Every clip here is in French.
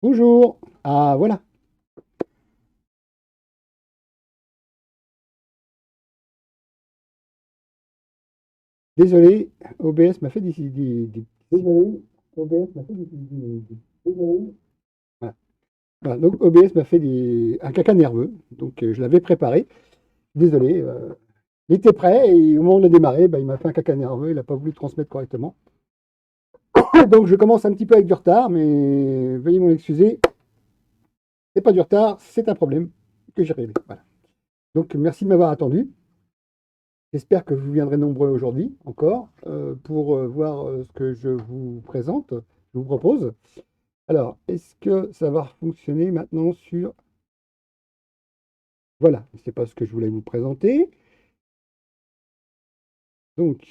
Bonjour. Ah, voilà. Désolé, OBS m'a fait Désolé, OBS m'a fait Désolé. Voilà. Voilà, donc OBS m'a fait un caca nerveux. Donc je l'avais préparé. Désolé. Il était prêt et au moment où on a démarré, bah, il m'a fait un caca nerveux. Il n'a pas voulu transmettre correctement. Donc je commence un petit peu avec du retard, mais veuillez m'en excuser. C'est pas du retard, c'est un problème que j'ai réglé. Voilà. Donc merci de m'avoir attendu. J'espère que vous viendrez nombreux aujourd'hui encore pour voir ce que je vous présente, je vous propose. Alors, est-ce que ça va fonctionner maintenant sur... Voilà, c'est pas ce que je voulais vous présenter. Donc,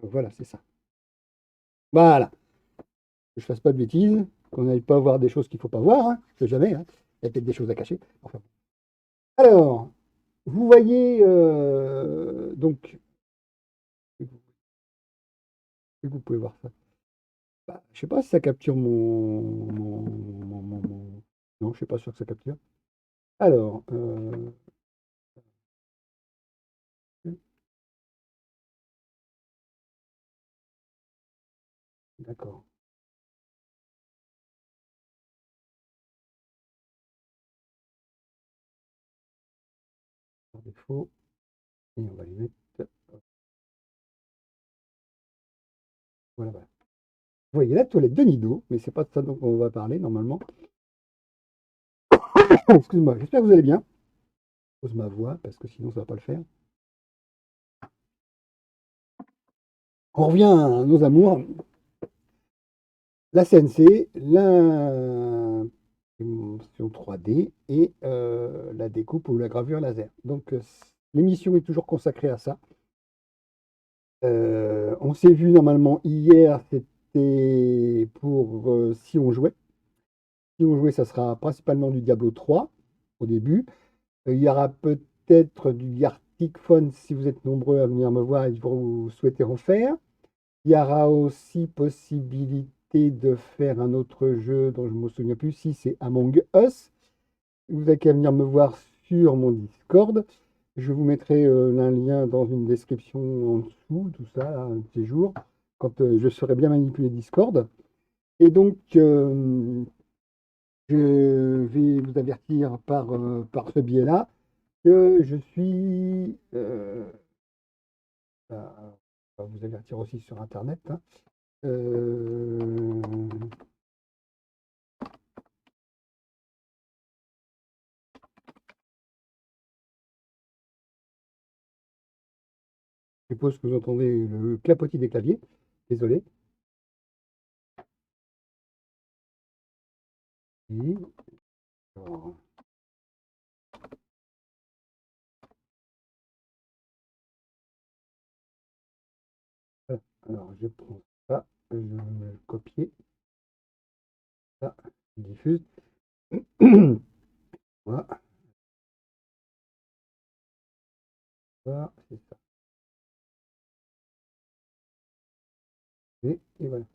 voilà, c'est ça. Voilà, que je fasse pas de bêtises, qu'on n'aille pas voir des choses qu'il faut pas voir, hein, je sais jamais, hein. Il y a peut-être des choses à cacher. Enfin. Alors, vous voyez, donc, vous pouvez voir ça. Bah, je sais pas si ça capture Non, je suis pas sûr que ça capture. Alors, d'accord, par défaut, et on va les mettre, voilà, voilà. Vous voyez la toilette de Nido, mais c'est pas de ça dont on va parler normalement. Excuse-moi, j'espère que vous allez bien. Je pose ma voix, parce que sinon ça va pas le faire. On revient à nos amours, la CNC, l'impression 3D et la découpe ou la gravure laser. Donc l'émission est toujours consacrée à ça. On s'est vu normalement hier, c'était pour si on jouait. Si on jouait, ça sera principalement du Diablo 3 au début. Il y aura peut-être du Arctic Phone si vous êtes nombreux à venir me voir et que vous souhaitez en faire. Il y aura aussi possibilité de faire un autre jeu dont je ne me souviens plus si c'est Among Us. Vous n'avez qu'à venir me voir sur mon Discord. Je vous mettrai un lien dans une description en dessous, tout ça, un de ces jours, quand je saurai bien manipuler Discord. Et donc, je vais vous avertir par ce biais-là que je suis... on va vous avertir aussi sur Internet, hein. Euh, je suppose que vous entendez le clapotis des claviers. Désolé. Oui. Alors, alors, je prends ça, je vais le copier, ça, je diffuse. Voilà, ça, c'est ça. Et voilà.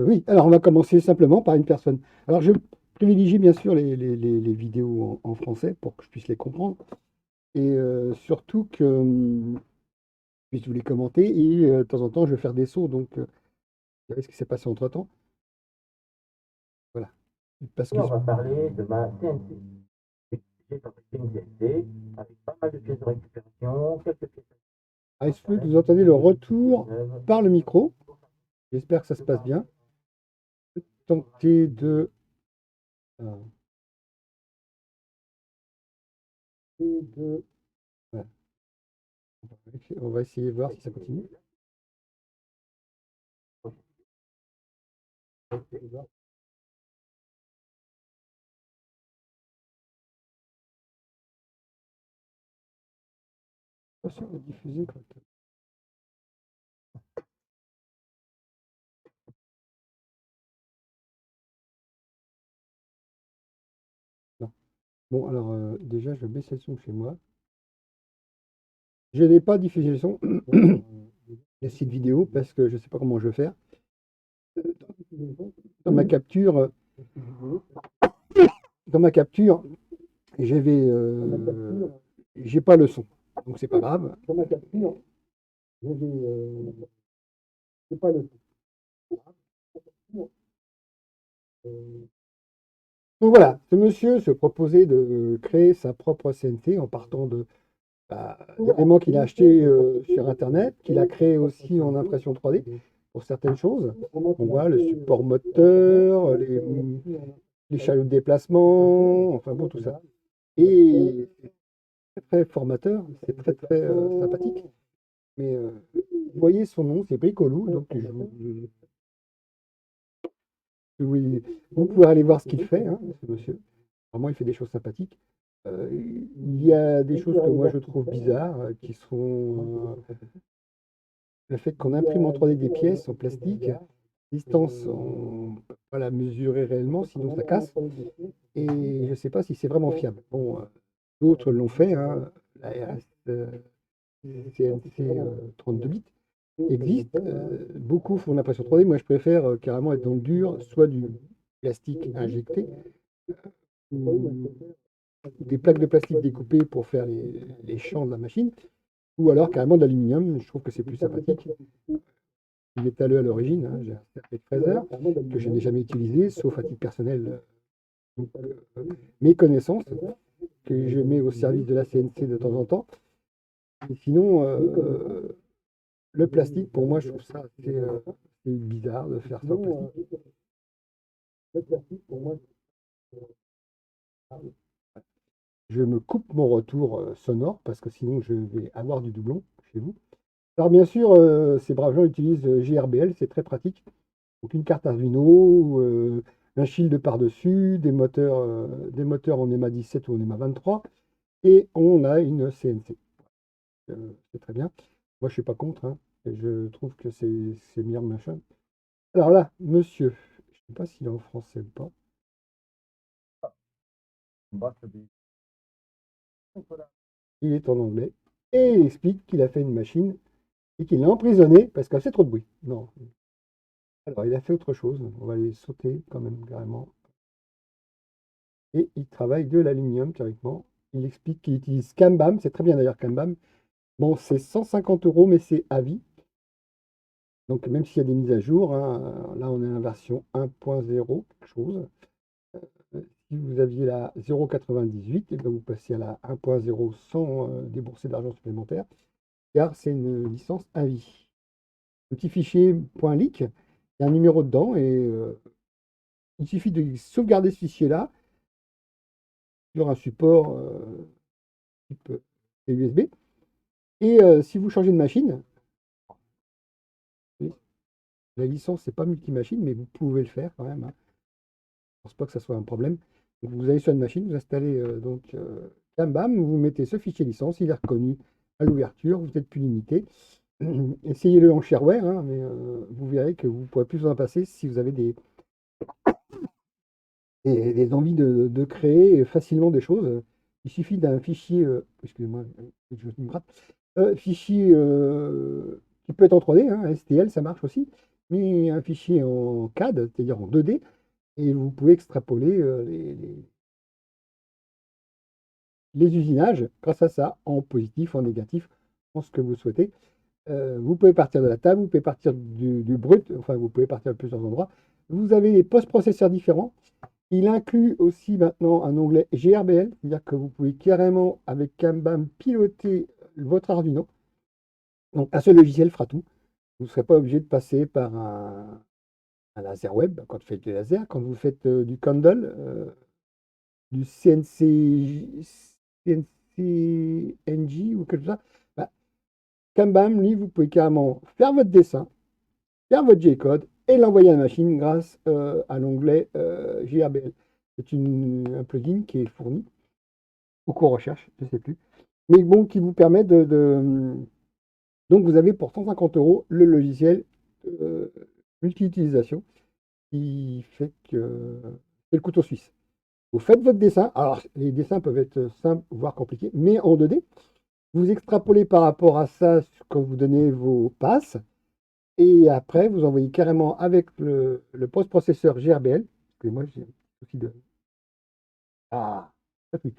Oui, alors on va commencer simplement par une personne. Alors je privilégie bien sûr les vidéos en français pour que je puisse les comprendre et surtout que je puisse vous les commenter et de temps en temps je vais faire des sauts donc vous savez ce qui s'est passé entre-temps. Voilà. Parce Et que on va parler de ma CNC. J'ai fabriqué une CNC avec pas mal de pièces de récupération, quelques pièces ah, il sur se peut que Internet, vous entendez le des retour neuves. par le micro. J'espère que ça se passe bien. Je vais tenter euh, voilà. On va essayer de voir si ça continue. Pas sûr de diffuser correctement. Non. Bon, alors déjà, je baisse le son chez moi. Je n'ai pas diffusé le son, les sites vidéo, parce que je ne sais pas comment je vais faire. Dans ma capture, dans ma capture, j'avais, j'ai pas le son, donc c'est pas grave. Dans ma capture, j'ai pas le son. Donc voilà, ce monsieur se proposait de créer sa propre CNC en partant d'éléments qu'il a achetés sur Internet, qu'il a créé aussi en impression 3D pour certaines choses. On voit le support moteur, les chariots de déplacement, enfin bon, tout ça. Et c'est très formateur, c'est très très sympathique. Mais vous voyez son nom, c'est Bricolou, donc vous pouvez aller voir ce qu'il fait, hein, ce monsieur. Vraiment, il fait des choses sympathiques. Il y a des choses que moi je trouve bizarres, qui sont le fait qu'on imprime en 3D des pièces en plastique, distance, on ne peut pas la mesurer réellement, sinon ça casse. Et je ne sais pas si c'est vraiment fiable. Bon, d'autres l'ont fait, hein, la RS CNC 32 bits existe. Beaucoup font de l'impression 3D. Moi, je préfère carrément être dans le dur, soit du plastique injecté, ou des plaques de plastique découpées pour faire les champs de la machine, ou alors carrément de l'aluminium. Je trouve que c'est plus sympathique. Je suis métalleux à l'origine, hein, j'ai un cercle de fraiseur que je n'ai jamais utilisé, sauf à titre personnel. Donc, mes connaissances que je mets au service de la CNC de temps en temps. Et sinon, le plastique, pour moi, je trouve ça c'est bizarre de faire ça en plastique. Le plastique, pour moi, je me coupe mon retour sonore parce que sinon je vais avoir du doublon chez vous. Alors bien sûr, ces braves gens utilisent GRBL, c'est très pratique. Donc une carte Arduino, un shield par-dessus, des moteurs en EMA 17 ou en EMA 23, et on a une CNC. C'est très bien. Moi, je suis pas contre, hein, et je trouve que c'est meilleur machin. Alors là, monsieur, je ne sais pas s'il est en français ou pas. Il est en anglais, et il explique qu'il a fait une machine et qu'il l'a emprisonnée parce qu'elle fait trop de bruit. Non. Alors, il a fait autre chose. On va les sauter quand même carrément. Et il travaille de l'aluminium théoriquement. Il explique qu'il utilise Kanban. C'est très bien d'ailleurs Kanban. Bon, c'est 150 euros, mais c'est à vie. Donc, même s'il y a des mises à jour, hein, là, on est en version 1.0, quelque chose. Si vous aviez la 0.98, et bien vous passez à la 1.0 sans débourser d'argent supplémentaire, car c'est une licence à vie. Le petit fichier .leak, il y a un numéro dedans, et il suffit de sauvegarder ce fichier-là sur un support type USB. Et si vous changez de machine, la licence, c'est pas multimachine, mais vous pouvez le faire quand même, hein. Je ne pense pas que ça soit un problème. Donc, vous allez sur une machine, vous installez bam, bam, vous mettez ce fichier licence, il est reconnu à l'ouverture, vous n'êtes plus limité. Essayez-le en shareware, hein, mais vous verrez que vous ne pourrez plus vous en passer si vous avez des envies de créer facilement des choses. Il suffit d'un fichier, excusez-moi, je me gratte, fichier qui peut être en 3D, hein, STL, ça marche aussi, mais un fichier en CAD, c'est-à-dire en 2D, et vous pouvez extrapoler les usinages grâce à ça, en positif, en négatif, en ce que vous souhaitez. Vous pouvez partir de la table, vous pouvez partir du brut, enfin vous pouvez partir de plusieurs endroits. Vous avez des post-processeurs différents. Il inclut aussi maintenant un onglet GRBL, c'est-à-dire que vous pouvez carrément, avec Kanban, piloter votre Arduino. Donc un seul logiciel fera tout. Vous ne serez pas obligé de passer par un laser web quand vous faites du laser, quand vous faites du Candle, du CNC-NG ou quelque chose. Bah, Kanban, lui, vous pouvez carrément faire votre dessin, faire votre G-code et l'envoyer à la machine grâce à l'onglet GRBL. C'est un plugin qui est fourni au cours recherche, je ne sais plus, mais bon, qui vous permet donc vous avez pour 150 euros le logiciel multi-utilisation qui fait que c'est le couteau suisse. Vous faites votre dessin. Alors, les dessins peuvent être simples, voire compliqués, mais en 2D. Vous extrapolez par rapport à ça quand vous donnez vos passes. Et après, vous envoyez carrément avec le post-processeur GRBL. Parce que moi, j'ai un souci de. Ah, oui.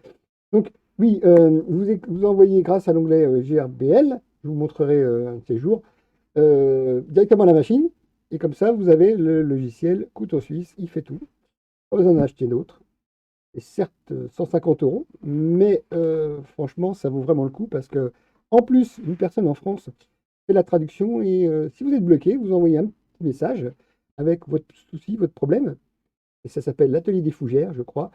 Donc, oui, vous envoyez grâce à l'onglet GRBL, je vous montrerai un de ces jours, directement à la machine. Et comme ça, vous avez le logiciel couteau suisse, il fait tout. Pas besoin d'en acheter d'autres. Et certes, 150 euros, mais franchement, ça vaut vraiment le coup parce que, en plus, une personne en France fait la traduction et si vous êtes bloqué, vous envoyez un petit message avec votre souci, votre problème, et ça s'appelle l'atelier des fougères, je crois,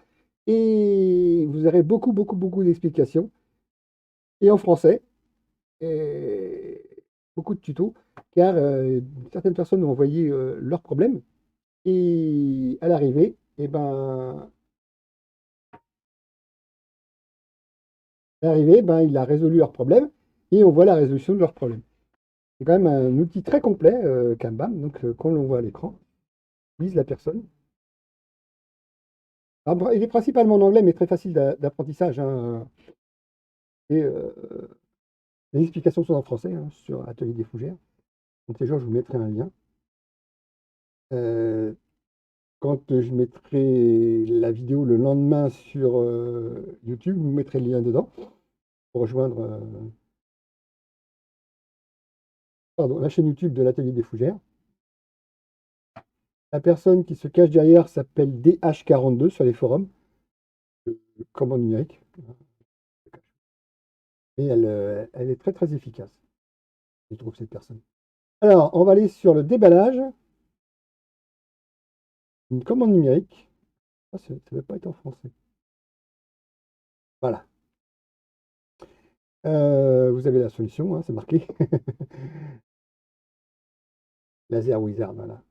et vous aurez beaucoup, beaucoup, beaucoup d'explications, et en français, et beaucoup de tutos, car certaines personnes ont envoyé leurs problèmes, et à l'arrivée, il a résolu leurs problèmes, et on voit la résolution de leurs problèmes. C'est quand même un outil très complet, Kanban, donc quand on voit à l'écran, vise la personne. Alors, bon, il est principalement en anglais, mais très facile d'apprentissage, hein, et les explications sont en français hein, sur Atelier des Fougères. Donc, les gens, je vous mettrai un lien. Euh, Quand je mettrai la vidéo le lendemain sur YouTube, vous mettrez le lien dedans pour rejoindre pardon, la chaîne YouTube de l'Atelier des Fougères. La personne qui se cache derrière s'appelle DH42 sur les forums, commande numérique. Et elle est très très efficace, je trouve, cette personne. Alors, on va aller sur le déballage. Une commande numérique. Ah, ça ne va pas être en français. Voilà. Vous avez la solution, hein, c'est marqué. Laser Wizard, voilà.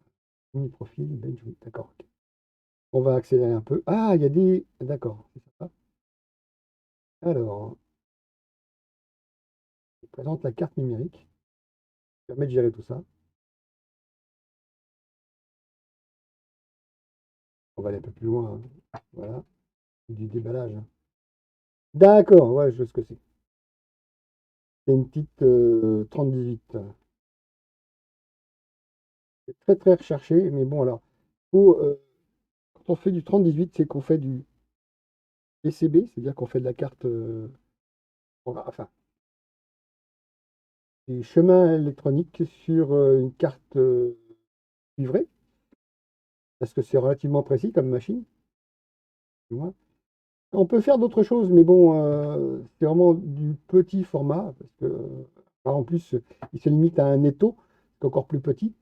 Mini profil, bench, oui, d'accord. Ok. On va accélérer un peu. Ah, il y a des. D'accord, c'est ça. Alors, je présente la carte numérique qui permet de gérer tout ça. On va aller un peu plus loin, hein. Voilà. Du déballage. D'accord, ouais, je vois ce que c'est. C'est une petite 3018. C'est très très recherché, mais bon, alors, faut, quand on fait du 3018, c'est qu'on fait du PCB, c'est-à-dire qu'on fait de la carte, enfin, des chemins électroniques sur une carte livrée, parce que c'est relativement précis comme machine. Tu vois. On peut faire d'autres choses, mais bon, c'est vraiment du petit format, parce que, en plus, il se limite à un étau, c'est encore plus petit.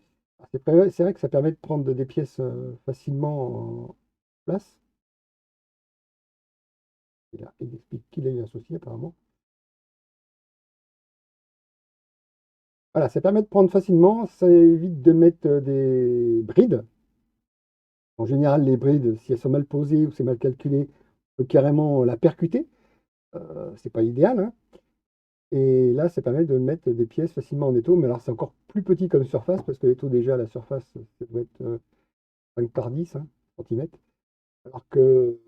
C'est vrai que ça permet de prendre des pièces facilement en place. Il explique qu'il a eu un souci apparemment. Voilà, ça permet de prendre facilement, ça évite de mettre des brides. En général, les brides, si elles sont mal posées ou c'est mal calculé, on peut carrément la percuter. C'est pas idéal, hein. Et là, ça permet de mettre des pièces facilement en étau. Mais alors, c'est encore plus petit comme surface parce que l'étau, déjà, la surface, ça doit être 5 par 10 hein, centimètres. Alors que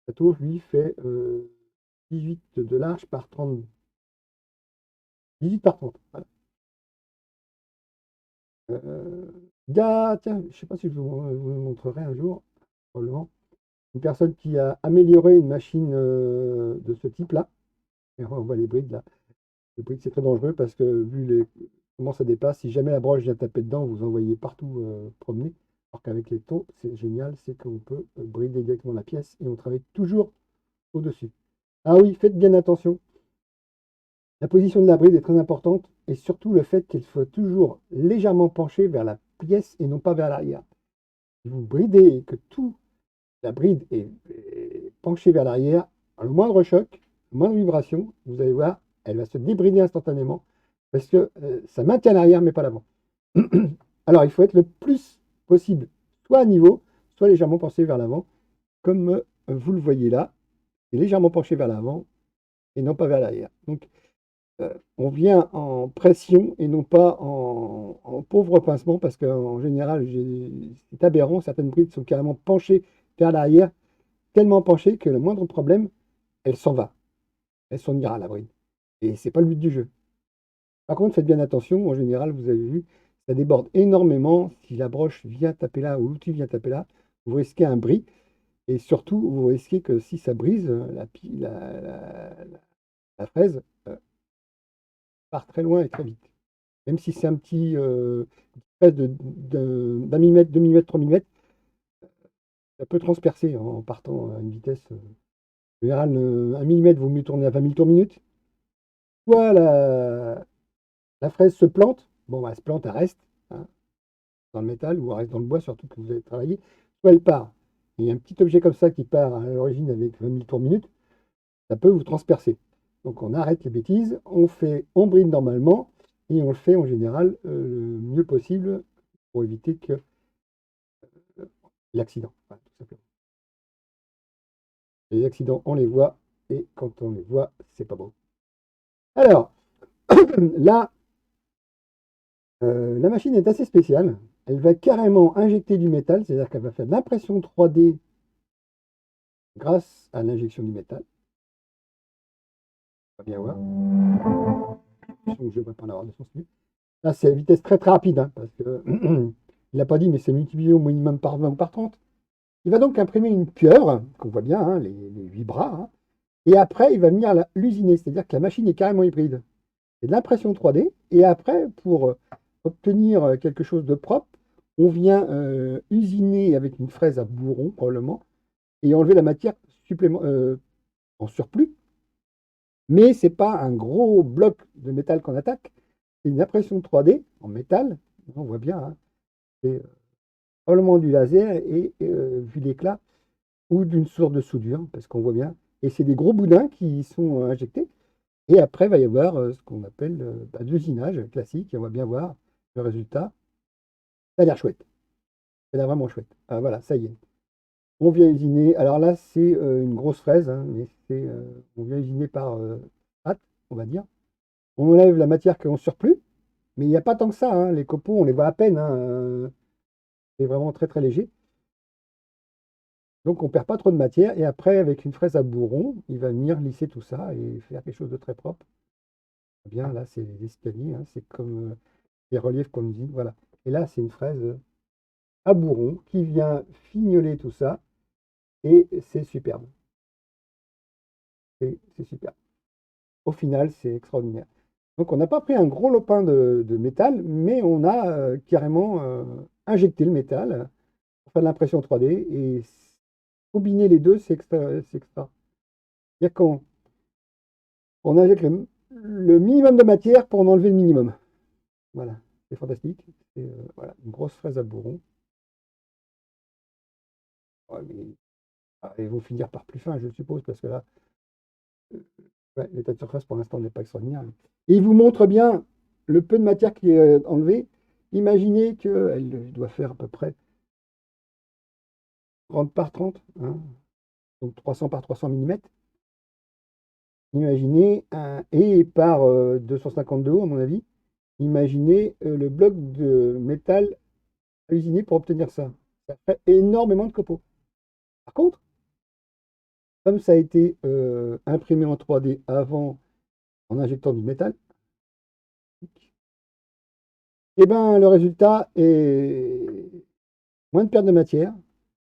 la tour, lui, fait 18 de large par 30. 18 par 30. Voilà. Tiens, je ne sais pas si je vous le montrerai un jour, probablement. Une personne qui a amélioré une machine de ce type-là. Et on voit les brides là. Les brides, c'est très dangereux parce que vu comment ça dépasse, si jamais la broche vient taper dedans, vous envoyez partout promener. Alors qu'avec les taux, c'est génial, c'est qu'on peut brider directement la pièce et on travaille toujours au-dessus. Ah oui, faites bien attention. La position de la bride est très importante et surtout le fait qu'elle soit toujours légèrement penchée vers la pièce et non pas vers l'arrière. Si vous bridez et que tout la bride est penchée vers l'arrière, le moindre choc, la moindre vibration, vous allez voir, elle va se débrider instantanément parce que ça maintient l'arrière mais pas l'avant. Alors il faut être le plus possible, soit à niveau, soit légèrement penché vers l'avant, comme vous le voyez là, et légèrement penché vers l'avant et non pas vers l'arrière. Donc on vient en pression et non pas en pauvre pincement parce qu'en général, c'est aberrant, certaines brides sont carrément penchées vers l'arrière tellement penchée que le moindre problème, elle s'en va. elle s'en ira la bride. Et c'est pas le but du jeu. Par contre, faites bien attention, en général, vous avez vu, ça déborde énormément. Si la broche vient taper là ou l'outil vient taper là, vous risquez un bris. Et surtout, vous risquez que si ça brise, la fraise part très loin et très vite. Même si c'est un petit fraise d'un millimètre, 2 millimètres, 3 millimètres, ça peut transpercer en partant à une vitesse. En général, 1 millimètre vaut mieux tourner à 20 000 tours minute. Soit la fraise se plante, bon, bah, elle se plante, elle reste hein, dans le métal ou elle reste dans le bois, surtout que vous avez travaillé, soit elle part. Il y a un petit objet comme ça qui part à l'origine avec 20 000 tours minute, ça peut vous transpercer. Donc on arrête les bêtises, on bride normalement et on le fait en général le mieux possible pour éviter que l'accident. Voilà, tout simplement. Les accidents, on les voit et quand on les voit, c'est pas beau. Alors, là, la machine est assez spéciale. Elle va carrément injecter du métal, c'est-à-dire qu'elle va faire de l'impression 3D grâce à l'injection du métal. On va bien voir. Je ne vais pas en avoir de sens plus. Là, c'est à vitesse très très rapide, hein, parce que il n'a pas dit, mais c'est multiplié au minimum par 20 ou par 30. Il va donc imprimer une pieuvre, qu'on voit bien, hein, les 8 bras, hein, et après, il va venir l'usiner, c'est-à-dire que la machine est carrément hybride. C'est de l'impression 3D, et après, pour obtenir quelque chose de propre, on vient usiner avec une fraise à bourron, probablement, et enlever la matière en surplus. Mais ce n'est pas un gros bloc de métal qu'on attaque, c'est une impression 3D en métal, on voit bien, hein, c'est probablement du laser et vu l'éclat, ou d'une sorte de soudure, parce qu'on voit bien. Et c'est des gros boudins qui sont injectés. Et après, il va y avoir ce qu'on appelle de l'usinage classique. Et on va bien voir le résultat. Ça a l'air chouette. Ça a l'air vraiment chouette. Ah, voilà, ça y est. On vient usiner. Alors là, c'est une grosse fraise, hein, mais on vient usiner par hâte, on va dire. On enlève la matière qui est en surplus, mais il n'y a pas tant que ça, hein. Les copeaux, on les voit à peine, hein, c'est vraiment très très léger. Donc on ne perd pas trop de matière. Et après, avec une fraise à bourron, il va venir lisser tout ça et faire quelque chose de très propre. Eh bien, là, c'est les escaliers, hein, c'est comme les reliefs qu'on dit. Voilà. Et là, c'est une fraise à bourron qui vient fignoler tout ça. Et c'est superbe. C'est superbe. Au final, c'est extraordinaire. Donc on n'a pas pris un gros lopin de métal, mais on a carrément injecté le métal pour faire de l'impression 3D. Et combiner les deux, c'est extra, c'est extra. Il y a quand on injecte le minimum de matière pour en enlever le minimum. Voilà, c'est fantastique. C'est voilà, une grosse fraise à bourron. Ouais, ils vont finir par plus fin, je suppose, parce que là, ouais, l'état de surface pour l'instant n'est pas extraordinaire. Et il vous montre bien le peu de matière qui est enlevée. Imaginez qu'elle doit faire à peu près 30 par 30, hein, donc 300 par 300 millimètres. Imaginez, et par 250 de haut, à mon avis, imaginez le bloc de métal à usiner pour obtenir ça. Ça fait énormément de copeaux. Par contre, comme ça a été imprimé en 3D avant en injectant du métal, et ben, le résultat est moins de perte de matière,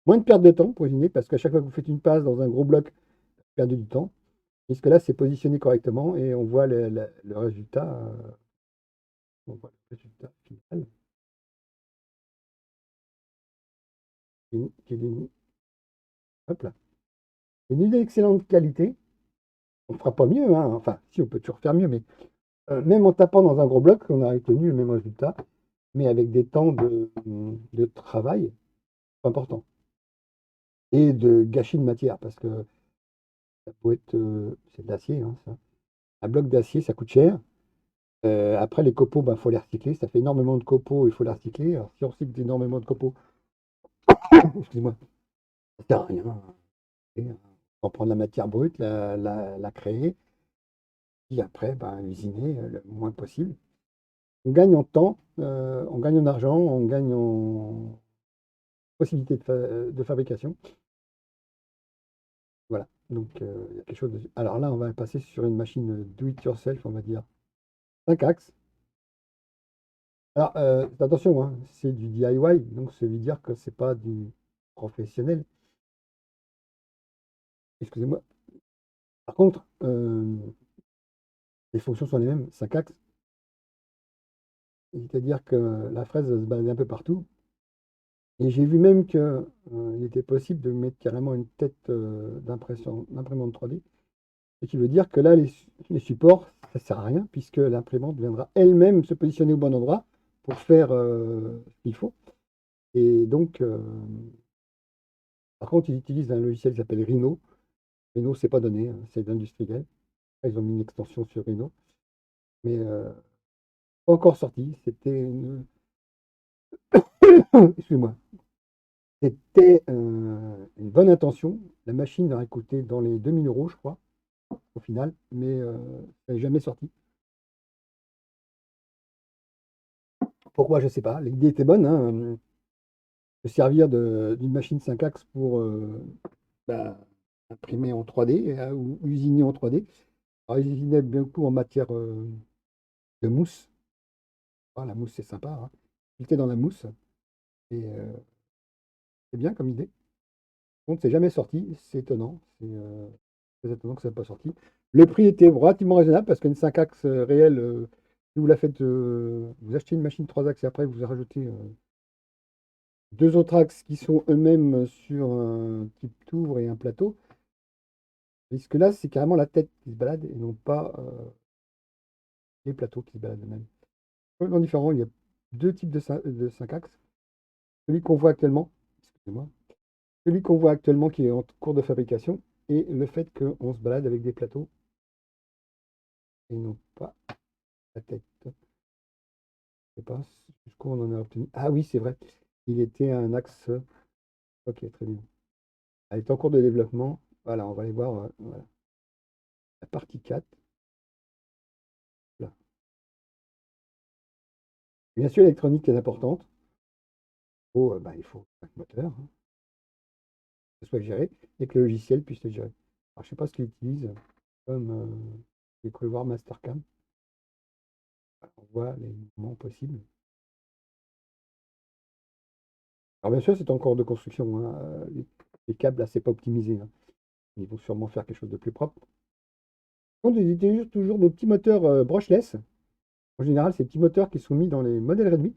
moins de perte de temps pour usiner, parce qu'à chaque fois que vous faites une passe dans un gros bloc, vous perdez du temps. Puisque là, c'est positionné correctement et on voit le résultat. On voit le résultat final. Qui est hop là. Une excellente qualité. On ne fera pas mieux, hein. Enfin, si on peut toujours faire mieux, mais même en tapant dans un gros bloc, on a obtenu le même résultat, mais avec des temps de travail importants. Et de gâchis de matière, parce que ça peut être. C'est de l'acier, hein, ça. Un bloc d'acier, ça coûte cher. Après, les copeaux, il faut les recycler. Ça fait énormément de copeaux, il faut les recycler. Alors, si on recycle énormément de copeaux, excusez-moi, ça sert à rien. On prend la matière brute, la créer, puis après, usiner le moins possible. On gagne en temps, on gagne en argent, on gagne en possibilité de fabrication. Voilà. Donc, il y a quelque chose de... Alors là, on va passer sur une machine do it yourself, on va dire 5 axes. Alors, attention, hein, c'est du DIY, donc ça veut dire que c'est pas du professionnel. Excusez-moi. Par contre, les fonctions sont les mêmes, 5 axes. C'est-à-dire que la fraise va se balader un peu partout. Et j'ai vu même que, il était possible de mettre carrément une tête d'imprimante 3D. Ce qui veut dire que là, les supports, ça sert à rien, puisque l'imprimante viendra elle-même se positionner au bon endroit pour faire ce qu'il faut. Et donc, par contre, ils utilisent un logiciel qui s'appelle Rhino. Rhino, c'est pas donné, hein, c'est industriel. Ils ont mis une extension sur Rhino, mais pas encore sorti. C'était excuse-moi, c'était une bonne intention. La machine aurait coûté dans les 2000 €, je crois, au final, mais ça n'est jamais sorti. Pourquoi, je ne sais pas. L'idée était bonne, hein, de servir d'une machine 5 axes pour bah, imprimer en 3D ou usiner en 3D. Alors, ils usinaient beaucoup en matière de mousse. Ah, la mousse, c'est sympa, hein. J'étais dans la mousse et c'est bien comme idée. Par contre, c'est jamais sorti. C'est étonnant. C'est très étonnant que ça n'ait pas sorti. Le prix était relativement raisonnable parce qu'une 5 axes réelle, si vous la faites, vous achetez une machine 3 axes et après vous rajoutez deux autres axes qui sont eux-mêmes sur un type tour et un plateau. Puisque là, c'est carrément la tête qui se balade et non pas les plateaux qui se baladent eux-mêmes. Complètement différent, il y a deux types de 5 axes. Celui qu'on voit actuellement, excusez-moi, celui qu'on voit actuellement qui est en cours de fabrication et le fait qu'on se balade avec des plateaux et non pas la tête. Je sais pas jusqu'où on en a obtenu. Ah oui, c'est vrai. Il était un axe. Ok, très bien. Elle est en cours de développement. Voilà, on va aller voir voilà. La partie 4. Là. Bien sûr, l'électronique est importante. Il faut un moteur, hein, que ce soit géré et que le logiciel puisse le gérer. Alors, je ne sais pas ce qu'il utilise comme j'ai cru voir Mastercam. On voit les mouvements possibles. Alors, bien sûr, c'est en cours de construction, hein. Les câbles, là, c'est pas optimisé, hein. Ils vont sûrement faire quelque chose de plus propre. Par contre, ils utilisent toujours des petits moteurs brushless. En général, ces petits moteurs qui sont mis dans les modèles réduits.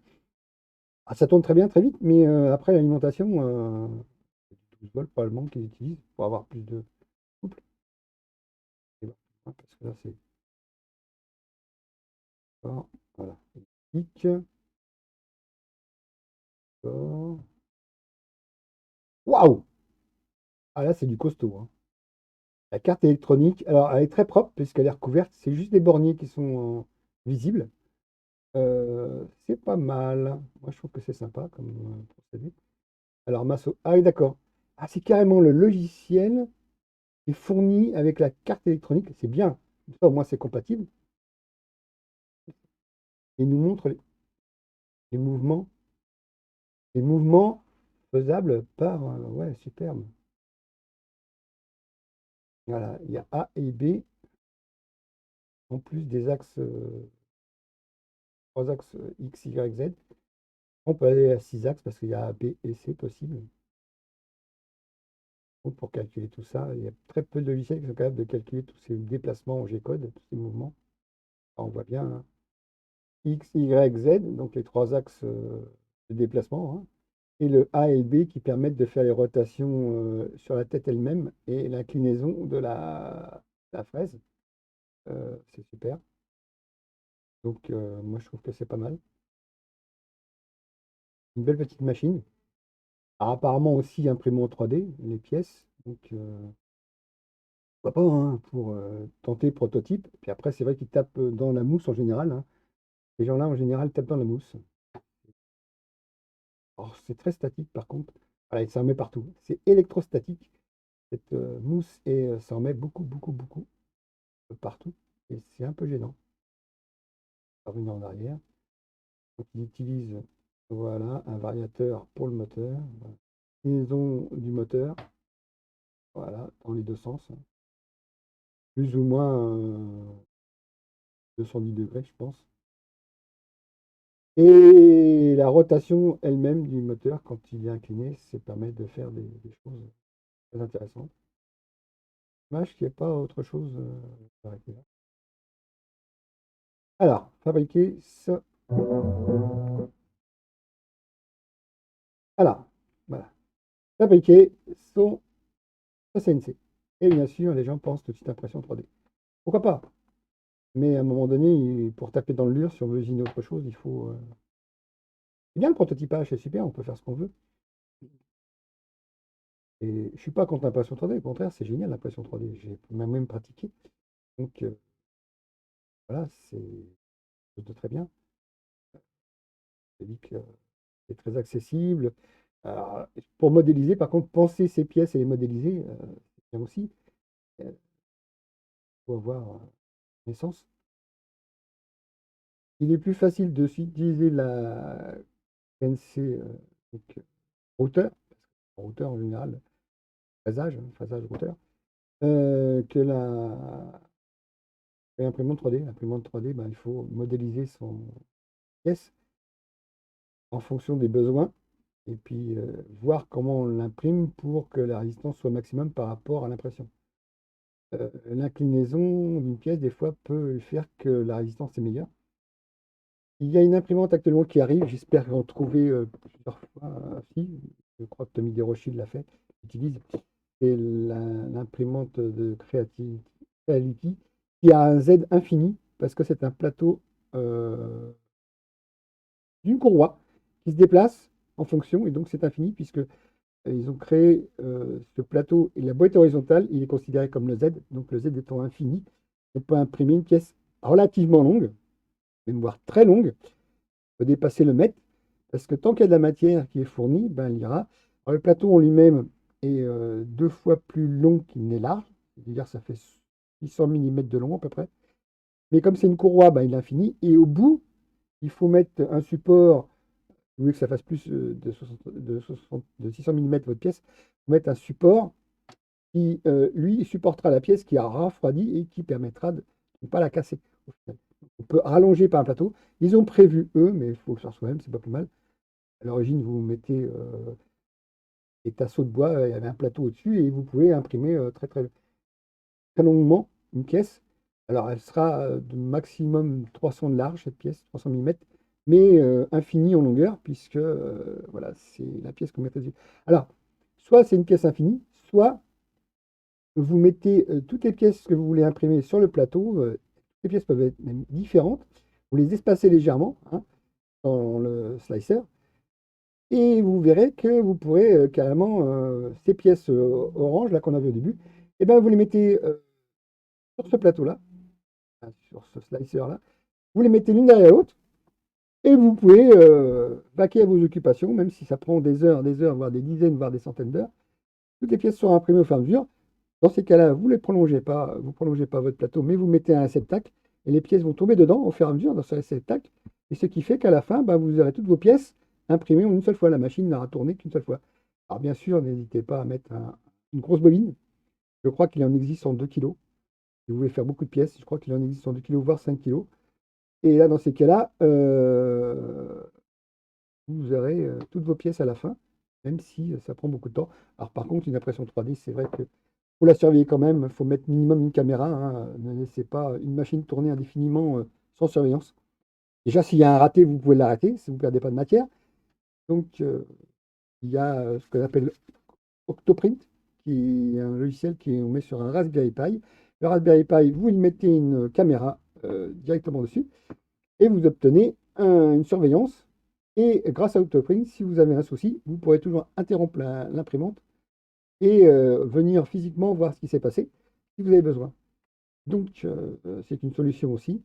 Ah, ça tourne très bien, très vite, mais après l'alimentation, c'est du 12 volts probablement qu'ils utilisent pour avoir plus de couple. Et voilà, parce que là, c'est fort. Voilà. Électrique, fort. Waouh! Ah là, c'est du costaud, hein. La carte électronique, alors elle est très propre puisqu'elle est recouverte. C'est juste des borniers qui sont visibles. C'est pas mal. Moi, je trouve que c'est sympa comme procédé. Alors, Masso. Ah oui, d'accord. Ah, c'est carrément le logiciel qui est fourni avec la carte électronique. C'est bien. Ça, au moins, c'est compatible. Et il nous montre les mouvements, les mouvements faisables par. Ouais, superbe. Voilà, il y a A et B, en plus des axes, trois axes X, Y, Z. On peut aller à 6 axes parce qu'il y a A, B et C possible. Donc, pour calculer tout ça, il y a très peu de logiciels qui sont capables de calculer tous ces déplacements en G-code, tous ces mouvements. Alors, on voit bien, hein, X, Y, Z, donc les trois axes de déplacement, hein, et le A et le B qui permettent de faire les rotations sur la tête elle-même et l'inclinaison de la fraise. C'est super. Donc, moi, je trouve que c'est pas mal. Une belle petite machine. Alors, apparemment aussi imprimée en 3D, les pièces. Donc, pourquoi pas, hein, pour tenter prototype. Puis après, c'est vrai qu'ils tapent dans la mousse en général, hein. Ces gens-là, en général, tapent dans la mousse. Alors, c'est très statique, par contre. Voilà, ça en met partout. C'est électrostatique, cette mousse, et ça en met beaucoup, beaucoup, beaucoup partout. Et c'est un peu gênant. On va revenir en arrière. Donc, ils utilisent, voilà, un variateur pour le moteur. Voilà. Liaison du moteur. voilà, dans les deux sens, hein. Plus ou moins 210 degrés, je pense. Et la rotation elle-même du moteur, quand il est incliné, ça permet de faire des choses très intéressantes. Dommage qu'il n'y ait pas autre chose arrêter là. Alors, fabriquer ça. Alors, voilà. Fabriquer son CNC. Et bien sûr, les gens pensent tout de suite impression 3D. Pourquoi pas? Mais à un moment donné, pour taper dans le mur, si on veut usiner autre chose, il faut. C'est bien le prototypage, c'est super, on peut faire ce qu'on veut. Et je suis pas contre l'impression 3D, au contraire, c'est génial l'impression 3D. J'ai même pratiqué. Donc voilà, c'est quelque chose de très bien. C'est dit que c'est très accessible. Alors, pour modéliser, par contre, penser ces pièces et les modéliser, c'est bien aussi. Il faut avoir connaissance. Il est plus facile d'utiliser la CNC donc, routeur, routeur en général, phasage routeur, que l'imprimante 3D. L'imprimante 3D, ben, il faut modéliser son pièce en fonction des besoins et puis voir comment on l'imprime pour que la résistance soit maximum par rapport à l'impression. L'inclinaison d'une pièce, des fois, peut faire que la résistance est meilleure. Il y a une imprimante actuellement qui arrive, j'espère en trouver plusieurs fois. Si, je crois que Tommy Desrochers l'a fait, utilise. C'est l'imprimante de Creality qui a un Z infini parce que c'est un plateau d'une courroie qui se déplace en fonction et donc c'est infini puisque ils ont créé ce plateau et la boîte horizontale, il est considéré comme le Z, donc le Z étant infini, on peut imprimer une pièce relativement longue, même voire très longue, peut dépasser le mètre, parce que tant qu'il y a de la matière qui est fournie, ben, il ira. Alors, le plateau en lui-même est 2 fois plus long qu'il n'est large, c'est-à-dire ça fait 600 mm de long à peu près. Mais comme c'est une courroie, ben, il est infini, et au bout, il faut mettre un support. Si vous voulez que ça fasse plus de 600 mm votre pièce, vous mettre un support qui, lui, supportera la pièce qui a refroidi et qui permettra de ne pas la casser au final. On peut rallonger par un plateau. Ils ont prévu, eux, mais il faut le faire soi-même, c'est pas plus mal. À l'origine, vous mettez des tasseaux de bois, il y avait un plateau au-dessus et vous pouvez imprimer très, très, très longuement une pièce. Alors, elle sera de maximum 300 de large, cette pièce, 300 mm, mais infinie en longueur, puisque voilà, c'est la pièce que vous mettez dessus. Alors, soit c'est une pièce infinie, soit vous mettez toutes les pièces que vous voulez imprimer sur le plateau. Les pièces peuvent être même différentes. Vous les espacez légèrement hein, dans le slicer. Et vous verrez que vous pourrez carrément, ces pièces orange là qu'on avait au début, et ben, vous les mettez sur ce plateau-là, hein, sur ce slicer-là. Vous les mettez l'une derrière l'autre. Et vous pouvez vaquer à vos occupations, même si ça prend des heures, voire des dizaines, voire des centaines d'heures. Toutes les pièces seront imprimées au fur et à mesure. Dans ces cas-là, vous ne prolongez pas votre plateau, mais vous mettez un réceptacle et les pièces vont tomber dedans au fur et à mesure dans ce réceptacle. Et ce qui fait qu'à la fin, ben, vous aurez toutes vos pièces imprimées en une seule fois. La machine n'aura tourné qu'une seule fois. Alors bien sûr, n'hésitez pas à mettre une grosse bobine. Je crois qu'il en existe en 2 kg. Si vous voulez faire beaucoup de pièces, je crois qu'il en existe en 2 kg, voire 5 kg. Et là, dans ces cas-là, vous aurez toutes vos pièces à la fin, même si ça prend beaucoup de temps. Alors par contre, une impression 3D, c'est vrai que faut la surveiller quand même. Il faut mettre minimum une caméra, hein. Ne laissez pas une machine tourner indéfiniment sans surveillance. Déjà, s'il y a un raté, vous pouvez l'arrêter si vous ne perdez pas de matière. Donc, il y a ce qu'on appelle Octoprint, qui est un logiciel qu'on met sur un Raspberry Pi. Le Raspberry Pi, vous y mettez une caméra directement dessus et vous obtenez une surveillance. Et grâce à Octoprint, si vous avez un souci, vous pourrez toujours interrompre l'imprimante et venir physiquement voir ce qui s'est passé si vous avez besoin. Donc, c'est une solution aussi.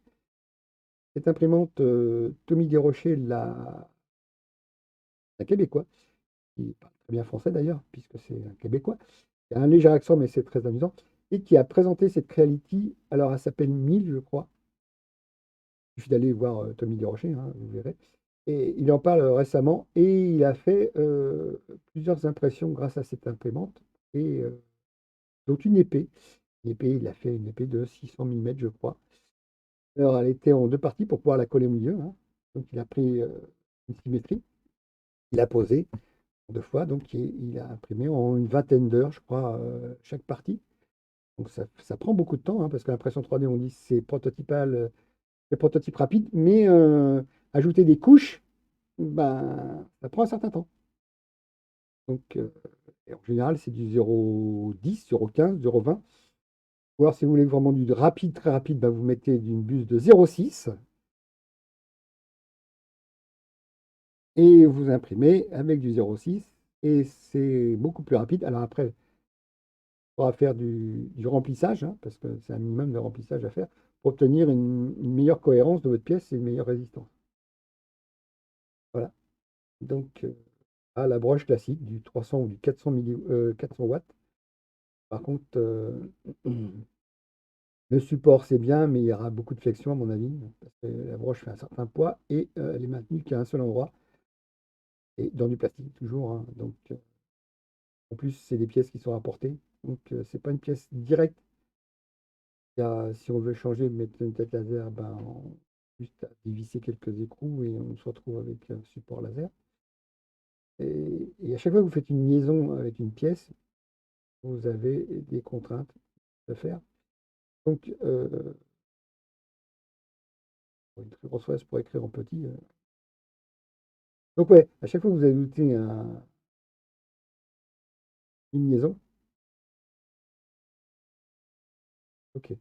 Cette imprimante, Tommy Desrochers, la québécois, qui parle très bien français d'ailleurs, puisque c'est un québécois, qui a un léger accent, mais c'est très amusant, et qui a présenté cette Creality. Alors, elle s'appelle 1000, je crois. Il suffit d'aller voir Tommy Desrochers, hein, vous verrez. Et il en parle récemment, et il a fait plusieurs impressions grâce à cette imprimante. Et Donc une épée. Il a fait une épée de 600 mm, je crois. Alors, elle était en deux parties pour pouvoir la coller au milieu, hein. Donc, il a pris une symétrie, il a posé en deux fois, donc il a imprimé en une vingtaine d'heures, je crois, chaque partie. Donc, ça prend beaucoup de temps, hein, parce que l'impression 3D, on dit c'est prototypal, c'est prototype rapide, mais ajouter des couches, ben, ça prend un certain temps. Donc, et en général, c'est du 0,10, 0,15, 0,20. Ou alors, si vous voulez vraiment du rapide, très rapide, ben, vous mettez une buse de 0,6 et vous imprimez avec du 0,6 et c'est beaucoup plus rapide. Alors après, il faudra faire du remplissage, hein, parce que c'est un minimum de remplissage à faire pour obtenir une meilleure cohérence de votre pièce et une meilleure résistance. Voilà. Donc, à la broche classique du 300 ou du 400 watts. Par contre, le support, c'est bien, mais il y aura beaucoup de flexion, à mon avis, parce que la broche fait un certain poids et elle est maintenue qu'à un seul endroit et dans du plastique, toujours, hein. Donc, en plus, c'est des pièces qui sont rapportées. Donc, c'est pas une pièce directe. Si on veut changer, mettre une tête laser, ben, juste à dévisser quelques écrous et on se retrouve avec un support laser. Et à chaque fois que vous faites une liaison avec une pièce, vous avez des contraintes à faire. Donc, pour une très grosse phrase pour écrire en petit. Donc, ouais, à chaque fois que vous ajoutez une liaison, ok.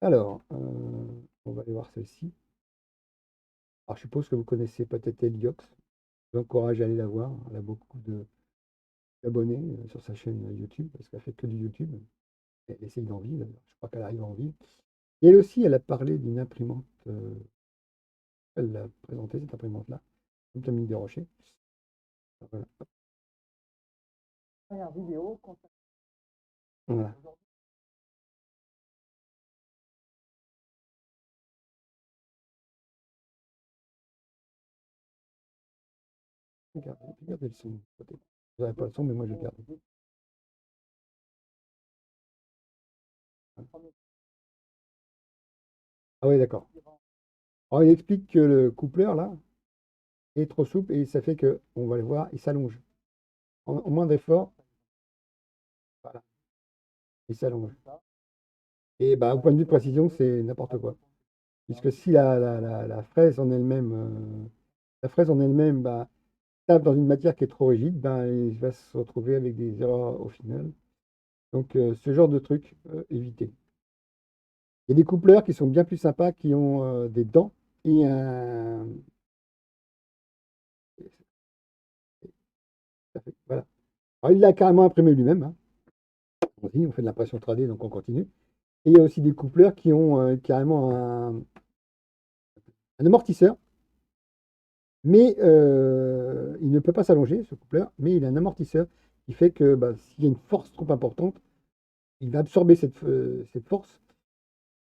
Alors, on va aller voir celle-ci. Alors, je suppose que vous connaissez peut-être Heliox. Je vous encourage à aller la voir. Elle a beaucoup d'abonnés sur sa chaîne YouTube, parce qu'elle fait que du YouTube. Elle essaye d'en vivre, je crois qu'elle arrive à en vivre. Et elle aussi, elle a parlé d'une imprimante, elle a présenté cette imprimante-là, comme Camille Desrochers. Voilà. Première vidéo Voilà. Regardez le son. Vous n'avez pas le son, mais moi je le garde. Ah oui, d'accord. Alors, il explique que le coupleur, là, est trop souple et ça fait que, on va le voir, il s'allonge. En moins d'effort, voilà, il s'allonge. Et bah, au point de vue de précision, c'est n'importe quoi. Puisque si la fraise en elle-même, bah, tape dans une matière qui est trop rigide, ben, il va se retrouver avec des erreurs au final. Donc, ce genre de truc, évitez. Il y a des coupleurs qui sont bien plus sympas, qui ont des dents et un. Voilà. Alors, il l'a carrément imprimé lui-même, hein. On fait de l'impression 3D, donc on continue. Et il y a aussi des coupleurs qui ont carrément un amortisseur, mais il ne peut pas s'allonger, ce coupleur, mais il a un amortisseur qui fait que bah, s'il y a une force trop importante, il va absorber cette force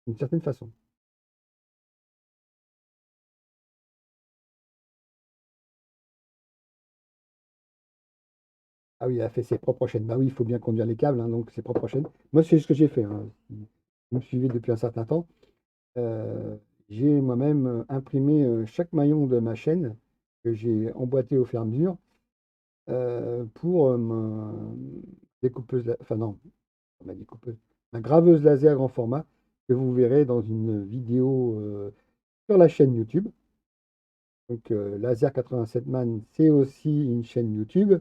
d'une certaine façon. Ah oui, il a fait ses propres chaînes. Bah oui, il faut bien conduire les câbles, hein, donc ses propres chaînes. Moi, c'est ce que j'ai fait, hein. Si vous me suivez depuis un certain temps, euh, j'ai moi-même imprimé chaque maillon de ma chaîne que j'ai emboîté au fur et à mesure pour ma découpeuse, enfin non, ma découpeuse, ma graveuse laser grand format que vous verrez dans une vidéo sur la chaîne YouTube. Donc, Laser 87 Man, c'est aussi une chaîne YouTube.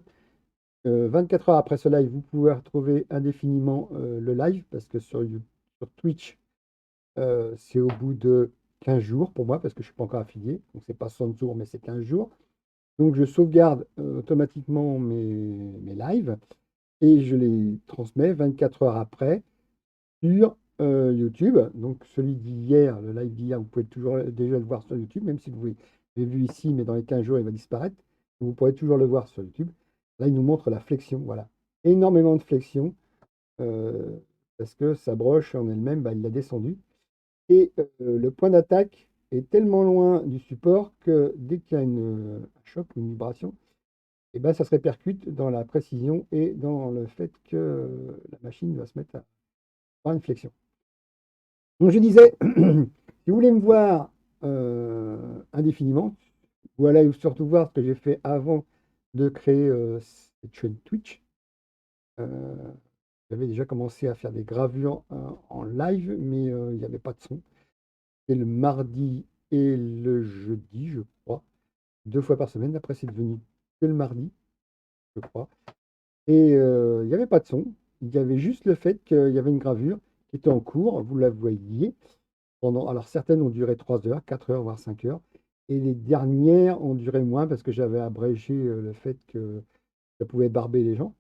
24 heures après ce live, vous pouvez retrouver indéfiniment le live parce que sur Twitch, c'est au bout de 15 jours pour moi parce que je ne suis pas encore affilié. Donc, c'est pas 60 jours, mais c'est 15 jours. Donc, je sauvegarde automatiquement mes lives et je les transmets 24 heures après sur YouTube. Donc, celui d'hier, le live d'hier, vous pouvez toujours déjà le voir sur YouTube, même si vous l'avez vu ici, mais dans les 15 jours, il va disparaître. Vous pourrez toujours le voir sur YouTube. Là, il nous montre la flexion. Voilà. Énormément de flexion euh, parce que sa broche en elle-même, bah, il l'a descendue. Et le point d'attaque est tellement loin du support que dès qu'il y a un choc ou une vibration, et ben, ça se répercute dans la précision et dans le fait que la machine va se mettre à faire une flexion. Donc je disais, si vous voulez me voir indéfiniment, ou allez surtout voir ce que j'ai fait avant de créer cette chaîne Twitch. Euh, J'avais déjà commencé à faire des gravures en live, mais il n'y avait pas de son. Et le mardi et le jeudi, je crois, 2 fois par semaine. Après, c'est devenu que le mardi, je crois. Et il n'y avait pas de son. Il y avait juste le fait qu'il y avait une gravure qui était en cours. Vous la voyez. Alors, certaines ont duré 3 heures, 4 heures, voire 5 heures. Et les dernières ont duré moins parce que j'avais abrégé le fait que ça pouvait barber les gens.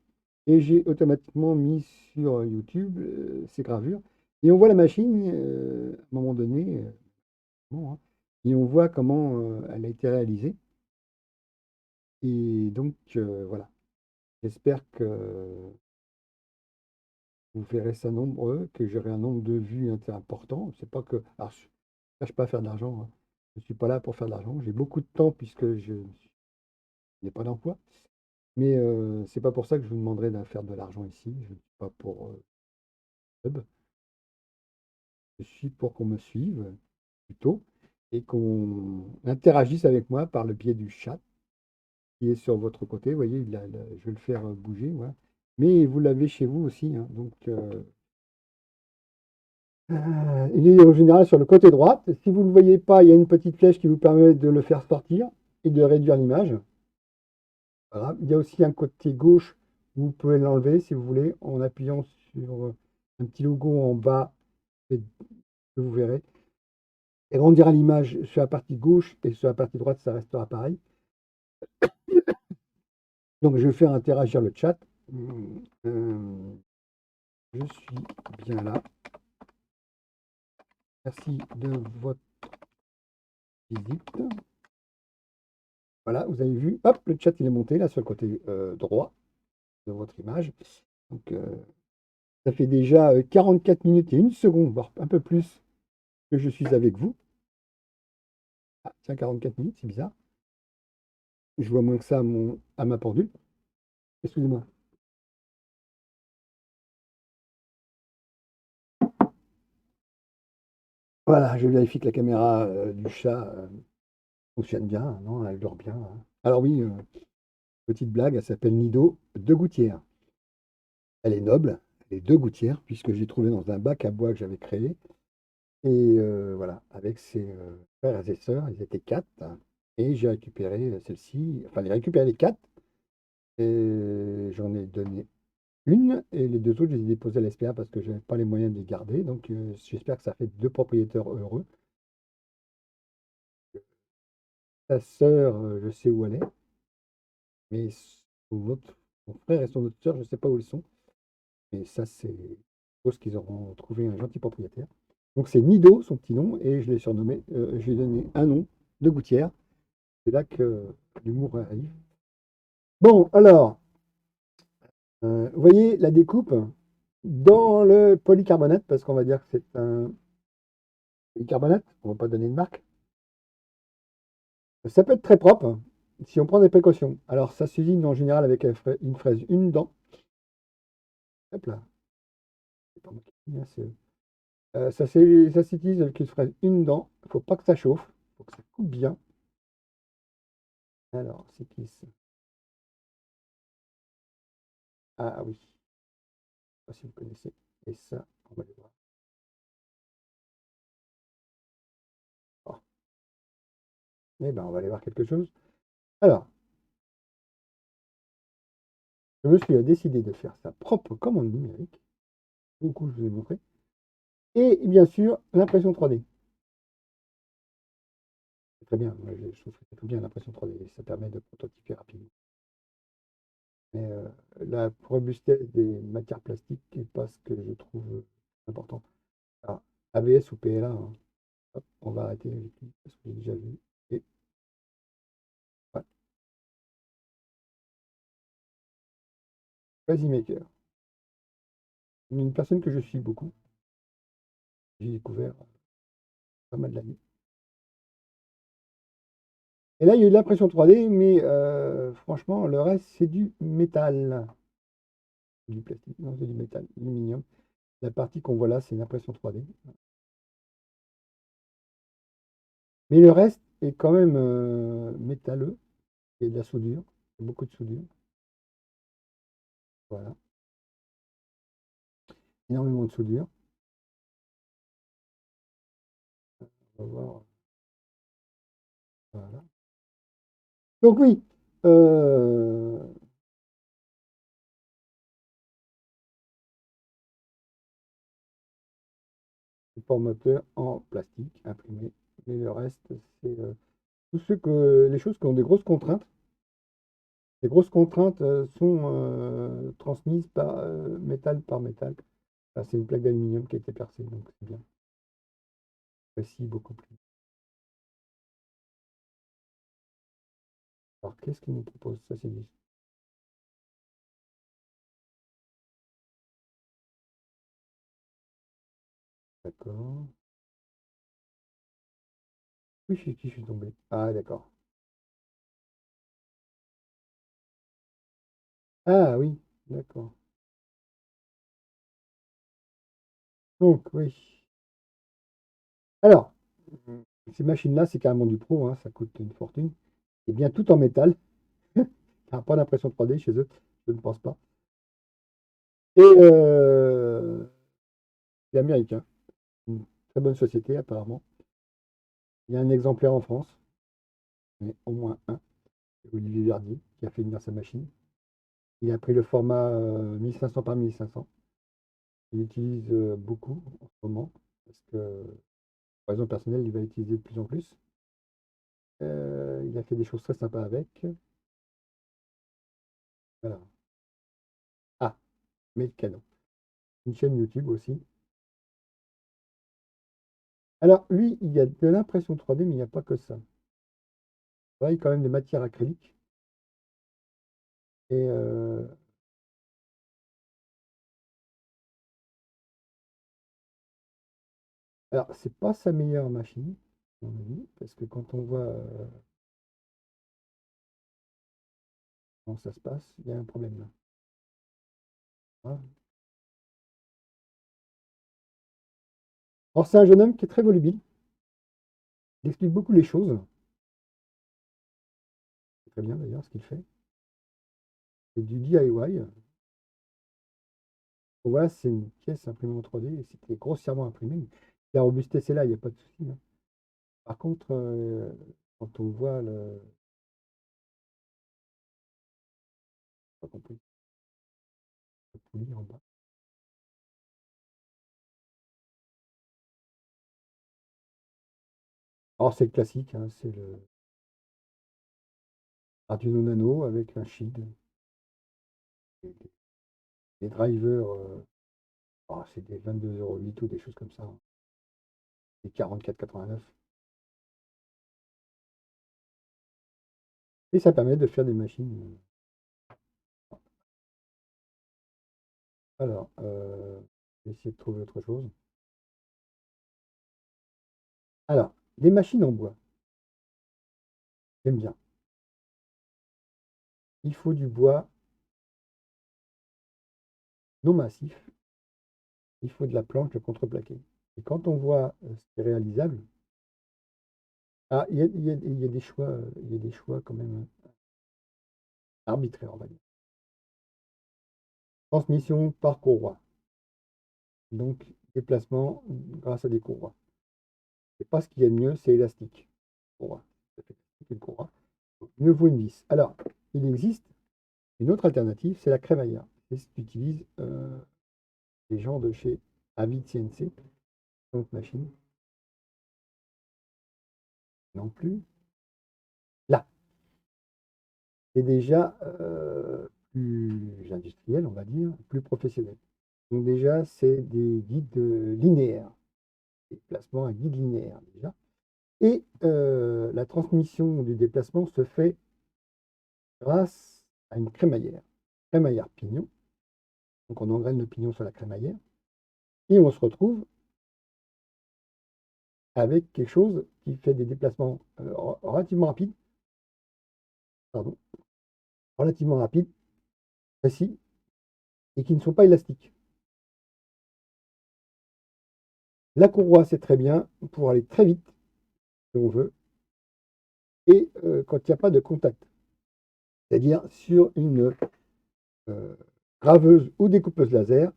Et j'ai automatiquement mis sur YouTube ces gravures. Et on voit la machine à un moment donné, bon, hein, et on voit comment elle a été réalisée. Et donc voilà, j'espère que vous verrez ça nombreux, que j'aurai un nombre de vues important. C'est pas que. Alors, je ne cherche pas à faire de l'argent, hein. Je ne suis pas là pour faire de l'argent. J'ai beaucoup de temps puisque je n'ai pas d'emploi. Mais c'est pas pour ça que je vous demanderai de faire de l'argent ici. Je ne suis pas pour pub. Je suis pour qu'on me suive plutôt et qu'on interagisse avec moi par le biais du chat qui est sur votre côté. Vous voyez, je vais le faire bouger, voilà. Mais vous l'avez chez vous aussi, hein. Donc, il est en général sur le côté droit. Si vous ne le voyez pas, il y a une petite flèche qui vous permet de le faire sortir et de réduire l'image. Voilà. Il y a aussi un côté gauche où vous pouvez l'enlever si vous voulez en appuyant sur un petit logo en bas et que vous verrez. Et rendira l'image sur la partie gauche et sur la partie droite, ça restera pareil. Donc je vais faire interagir le chat. Euh, je suis bien là. Merci de votre visite. Voilà, vous avez vu, hop, le chat il est monté là sur le côté droit de votre image. Donc ça fait déjà 44 minutes et 1 seconde, voire un peu plus, que je suis avec vous. Ah, tiens, 44 minutes, c'est bizarre. Je vois moins que ça à ma pendule. Excusez-moi. Voilà, je vérifie que la caméra du chat fonctionne bien. Non, elle dort bien, hein. Alors oui, petite blague, elle s'appelle Nido de Gouttière. Elle est noble, elle est de Gouttière, puisque j'ai trouvé dans un bac à bois que j'avais créé. Et voilà, avec ses frères et sœurs, ils étaient 4. Et j'ai récupéré celle-ci, enfin, j'ai récupéré les 4. Et j'en ai donné une. Et les 2 autres, je les ai déposées à l'SPA parce que je n'avais pas les moyens de les garder. Donc j'espère que ça fait 2 propriétaires heureux. Sa sœur, je sais où elle est. Mais son frère et son autre sœur, je ne sais pas où ils sont. Mais ça, c'est je suppose qu'ils auront trouvé un gentil propriétaire. Donc c'est Nido, son petit nom, et je l'ai surnommé, je lui ai donné un nom de Gouttière. C'est là que l'humour arrive. Bon, alors, vous voyez la découpe dans le polycarbonate, parce qu'on va dire que c'est un polycarbonate, on ne va pas donner de marque. Ça peut être très propre hein, si on prend des précautions. Alors, ça s'usine en général avec une fraise, une dent. Hop là. C'est pas moi qui dis, hein, ça s'utilise avec une fraise, une dent. Il ne faut pas que ça chauffe. Il faut que ça coupe bien. Alors, c'est qui ça? Ah oui, je ne sais pas si vous connaissez. Et ça, on va le voir. Oh. Eh ben, on va aller voir quelque chose. Alors, je me suis décidé de faire sa propre commande numérique. Du coup, je vous ai montré. Et bien sûr, l'impression 3D. C'est très bien. Moi, je trouve que c'est tout bien l'impression 3D. Ça permet de prototyper rapidement. Mais la robustesse des matières plastiques n'est pas ce que je trouve important. Alors, ABS ou PLA, hein. Hop, on va arrêter avec lui parce que j'ai déjà vu. Et voilà. Maker. Une personne que je suis beaucoup. J'ai découvert pas mal d'années. Et là, il y a eu de l'impression 3D, mais franchement, le reste, c'est du métal. Du plastique, non, c'est du métal, aluminium. La partie qu'on voit là, c'est une impression 3D. Mais le reste est quand même métalleux. Il y a de la soudure, il y a beaucoup de soudure. Voilà, énormément de soudure. On va voir. Voilà. Donc oui, support moteur en plastique imprimé. Mais le reste, c'est les choses qui ont des grosses contraintes. Les grosses contraintes sont transmises par métal par métal. Là, c'est une plaque d'aluminium qui a été percée, donc c'est bien. Précis, beaucoup plus. Alors, qu'est-ce qu'il nous propose? Ça, c'est du... D'accord. Oui, chez qui je suis tombé? Ah, d'accord. Ah, oui, d'accord. Donc, oui. Alors, ces machines-là, c'est carrément du pro, hein, ça coûte une fortune. Et bien tout en métal. Il n'y a pas d'impression 3D chez eux, je ne pense pas. Et c'est américain. Une très bonne société, apparemment. Il y a un exemplaire en France, mais au moins un. C'est Olivier Verdier qui a fait venir sa machine. Il a pris le format 1500 par 1500. Il l'utilise beaucoup en ce moment, parce que, pour raison personnelle, il va l'utiliser de plus en plus. Il a fait des choses très sympas avec. Voilà. Ah, mais le canon. Une chaîne YouTube aussi. Alors, lui, il y a de l'impression 3D, mais il n'y a pas que ça. Il travaille quand même des matières acryliques. Et alors, c'est pas sa meilleure machine, à mon avis, parce que quand on voit comment ça se passe, il y a un problème là. Voilà. Alors, c'est un jeune homme qui est très volubile. Il explique beaucoup les choses. C'est très bien d'ailleurs ce qu'il fait. C'est du DIY. Donc, voilà, c'est une pièce imprimée en 3D et c'était grossièrement imprimé. La robustesse est là, il n'y a pas de souci, hein. Par contre, quand on voit le. Pas compris, le poulie en bas. Alors, c'est le classique, hein, c'est le Arduino Nano avec un shield, des drivers, c'est des 22,08 € ou des choses comme ça, hein. Des 44,89. Et ça permet de faire des machines. Alors, je vais essayer de trouver autre chose. Alors, des machines en bois. J'aime bien. Il faut du bois non massif. Il faut de la planche de contreplaqué. Et quand on voit ce qui est réalisable, ah, il y a des choix, il y a des choix quand même arbitraires, on va dire. Transmission par courroie. Donc, déplacement grâce à des courroies. C'est pas ce qu'il y a de mieux, c'est élastique. Courroie. Ça fait une courroie. Donc, mieux vaut une vis. Alors, il existe une autre alternative, c'est la crémaillère. C'est ce qu'utilisent les gens de chez Avid CNC, donc machine. Non plus. Là, c'est déjà plus industriel, on va dire, plus professionnel. Donc déjà, c'est des guides linéaires, des déplacements à guide linéaire déjà. Et la transmission du déplacement se fait grâce à une crémaillère pignon. Donc on engraine le pignon sur la crémaillère et on se retrouve avec quelque chose qui fait des déplacements relativement rapides pardon, relativement rapides, précis, et qui ne sont pas élastiques. La courroie, c'est très bien pour aller très vite, si on veut, et quand il n'y a pas de contact. C'est-à-dire sur une graveuse ou découpeuse laser,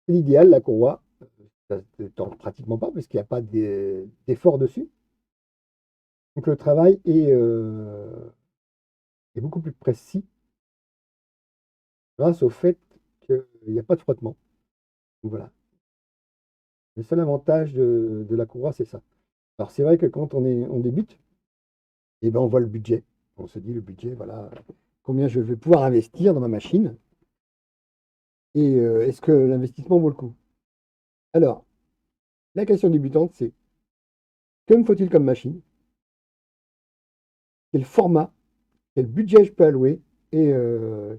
c'est l'idéal, la courroie, ça ne tend pratiquement pas parce qu'il n'y a pas d'effort dessus. Donc le travail est beaucoup plus précis grâce au fait qu'il n'y a pas de frottement. Donc voilà. Le seul avantage de la courroie, c'est ça. Alors c'est vrai que quand on débute, eh ben, on voit le budget. On se dit le budget, voilà, combien je vais pouvoir investir dans ma machine et est-ce que l'investissement vaut le coup? Alors, la question débutante, c'est que me faut-il comme machine? Quel format? Quel budget je peux allouer? Et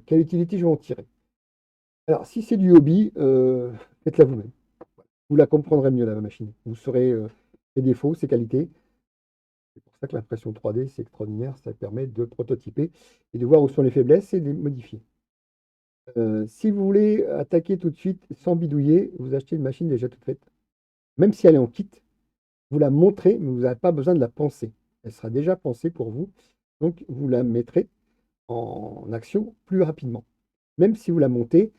quelle utilité je vais en tirer? Alors, si c'est du hobby, faites-la vous-même. Vous la comprendrez mieux, la machine. Vous saurez ses défauts, ses qualités. C'est pour ça que l'impression 3D, c'est extraordinaire. Ça permet de prototyper et de voir où sont les faiblesses et de les modifier. Si vous voulez attaquer tout de suite sans bidouiller, vous achetez une machine déjà toute faite. Même si elle est en kit, vous la montrez, mais vous n'avez pas besoin de la penser. Elle sera déjà pensée pour vous. Donc, vous la mettrez en action plus rapidement. Même si vous la montez,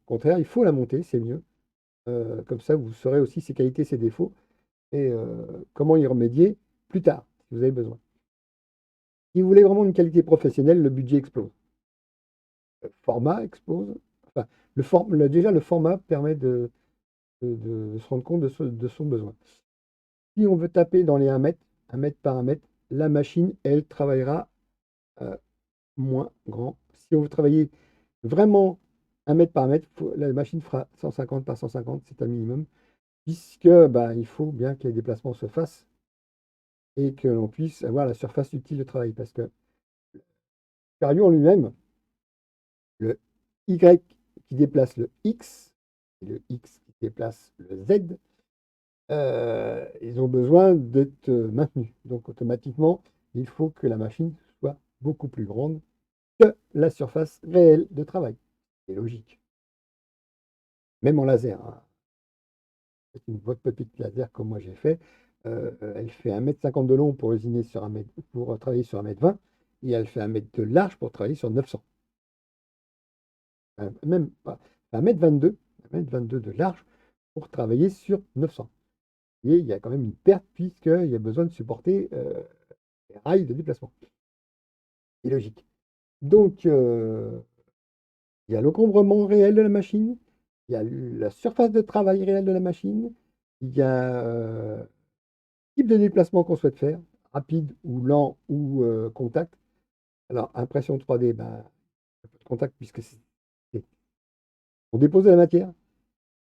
au contraire, il faut la monter, c'est mieux. Comme ça, vous saurez aussi ses qualités, ses défauts et comment y remédier plus tard, si vous avez besoin. Si vous voulez vraiment une qualité professionnelle, le budget explose. Le format explose. Enfin, déjà, le format permet de se rendre compte de son besoin. Si on veut taper dans les 1 mètre par 1 mètre, la machine, elle travaillera moins grand. Si on veut travailler vraiment 1 mètre par 1 mètre, la machine fera 150 par 150, c'est un minimum, puisque bah, il faut bien que les déplacements se fassent et que l'on puisse avoir la surface utile de travail. Parce que le chariot en lui-même, le Y qui déplace le X et le X qui déplace le Z, ils ont besoin d'être maintenus. Donc automatiquement, il faut que la machine soit beaucoup plus grande que la surface réelle de travail. C'est logique. Même en laser, hein. C'est une votre petite laser comme moi j'ai fait. Elle fait 1,50 m de long pour usiner sur pour travailler sur 1,20 m et elle fait 1 m de large pour travailler sur 900. Même pas. 1,22 m, 1,22 m de large pour travailler sur 900. Et il y a quand même une perte puisqu'il y a besoin de supporter les rails de déplacement. C'est logique. Donc, il y a l'encombrement réel de la machine, il y a la surface de travail réelle de la machine, il y a le type de déplacement qu'on souhaite faire, rapide ou lent ou contact. Alors, impression 3D, ben, pas de contact puisque on dépose de la matière.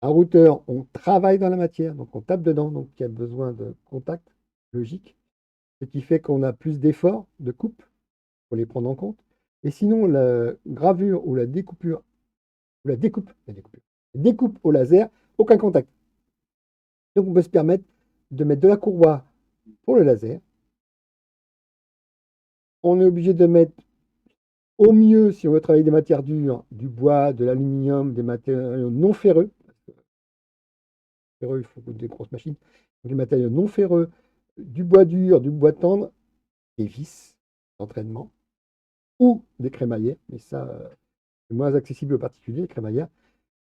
Un routeur, on travaille dans la matière, donc on tape dedans, donc il y a besoin de contact logique, ce qui fait qu'on a plus d'efforts de coupe pour les prendre en compte. Et sinon, la gravure ou la découpure, ou la découpe au laser, aucun contact. Donc on peut se permettre de mettre de la courroie pour le laser. On est obligé de mettre au mieux, si on veut travailler des matières dures, du bois, de l'aluminium, des matériaux non ferreux. Ferreux, il faut des grosses machines. Donc, des matériaux non ferreux, du bois dur, du bois tendre, des vis d'entraînement ou des crémaillères. Mais ça, c'est moins accessible aux particuliers, les crémaillères.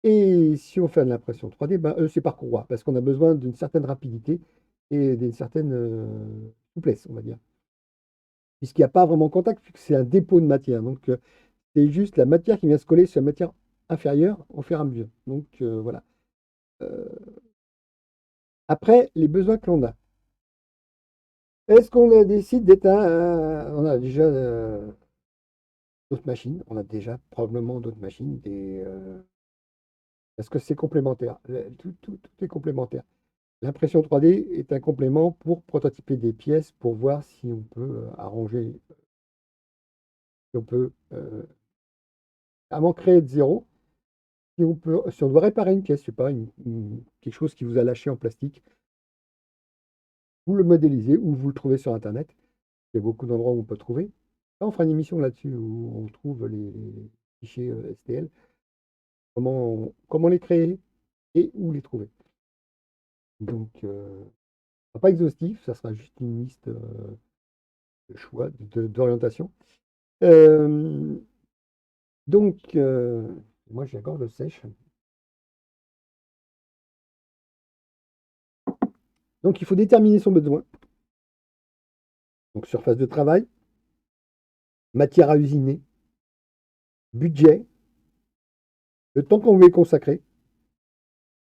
Et si on fait de l'impression 3D, ben, c'est par courroie, parce qu'on a besoin d'une certaine rapidité et d'une certaine souplesse, on va dire. Puisqu'il n'y a pas vraiment contact, puisque c'est un dépôt de matière. Donc, c'est juste la matière qui vient se coller sur la matière inférieure au fur et à mesure. Donc, voilà. Euh, Après, les besoins que l'on a. Est-ce qu'on décide d'être on a déjà d'autres machines, on a déjà probablement d'autres machines, parce que c'est complémentaire. Tout est complémentaire. L'impression 3D est un complément pour prototyper des pièces, pour voir si on peut arranger, si on peut avant créer de zéro, si on doit réparer une pièce, je sais pas, quelque chose qui vous a lâché en plastique, vous le modélisez ou vous le trouvez sur Internet. Il y a beaucoup d'endroits où on peut trouver. On fera une émission là-dessus où on trouve les fichiers STL, comment les créer et où les trouver. Donc, sera pas exhaustif, ça sera juste une liste de choix, d'orientation. Euh, donc, moi j'ai la gorge sèche. Donc, il faut déterminer son besoin. Donc, surface de travail, matière à usiner, budget, le temps qu'on veut y consacrer,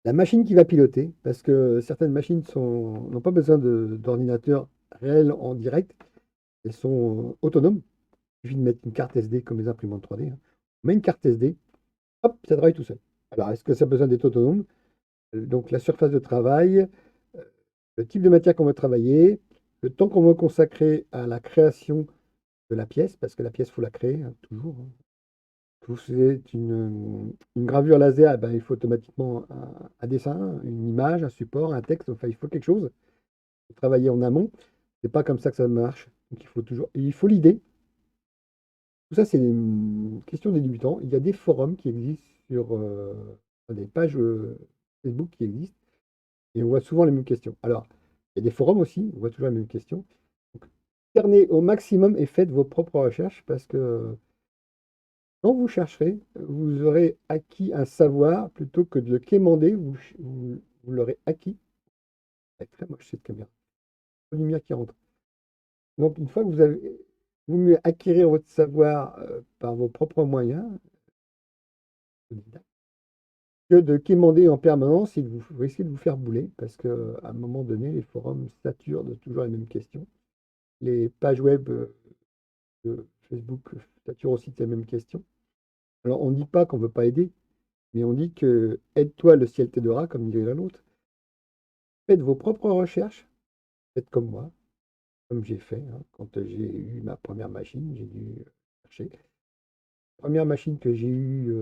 la machine qui va piloter, parce que certaines machines n'ont pas besoin d'ordinateur réel en direct, elles sont autonomes. Il suffit de mettre une carte SD comme les imprimantes 3D, hein. On met une carte SD, hop, ça travaille tout seul. Alors, est-ce que ça a besoin d'être autonome? Donc, la surface de travail, euh, le type de matière qu'on veut travailler, le temps qu'on veut consacrer à la création de la pièce, parce que la pièce, il faut la créer, hein, toujours, hein. Vous faites une gravure laser, eh ben, il faut automatiquement un dessin, une image, un support, un texte, enfin, il faut quelque chose. Il faut travailler en amont. C'est pas comme ça que ça marche. Donc, il faut l'idée. Tout ça, c'est une question des débutants. Il y a des forums qui existent sur des pages Facebook qui existent et on voit souvent les mêmes questions. Alors, il y a des forums aussi, on voit toujours les mêmes questions. Donc, cernez au maximum et faites vos propres recherches parce que quand vous chercherez, vous aurez acquis un savoir plutôt que de le quémander, vous l'aurez acquis. C'est très moche cette caméra. La lumière qui rentre. Donc, une fois que vous mieux acquérir votre savoir par vos propres moyens, que de quémander en permanence et vous risquez de vous faire bouler parce qu'à un moment donné, les forums saturent de toujours les mêmes questions. Les pages web de Facebook saturent aussi de ces mêmes questions. Alors, on ne dit pas qu'on ne veut pas aider, mais on dit que aide-toi, le ciel t'aidera, comme dirait l'autre. Faites vos propres recherches, faites comme moi, comme j'ai fait, hein. Quand j'ai eu ma première machine, j'ai dû chercher. La première machine que j'ai eue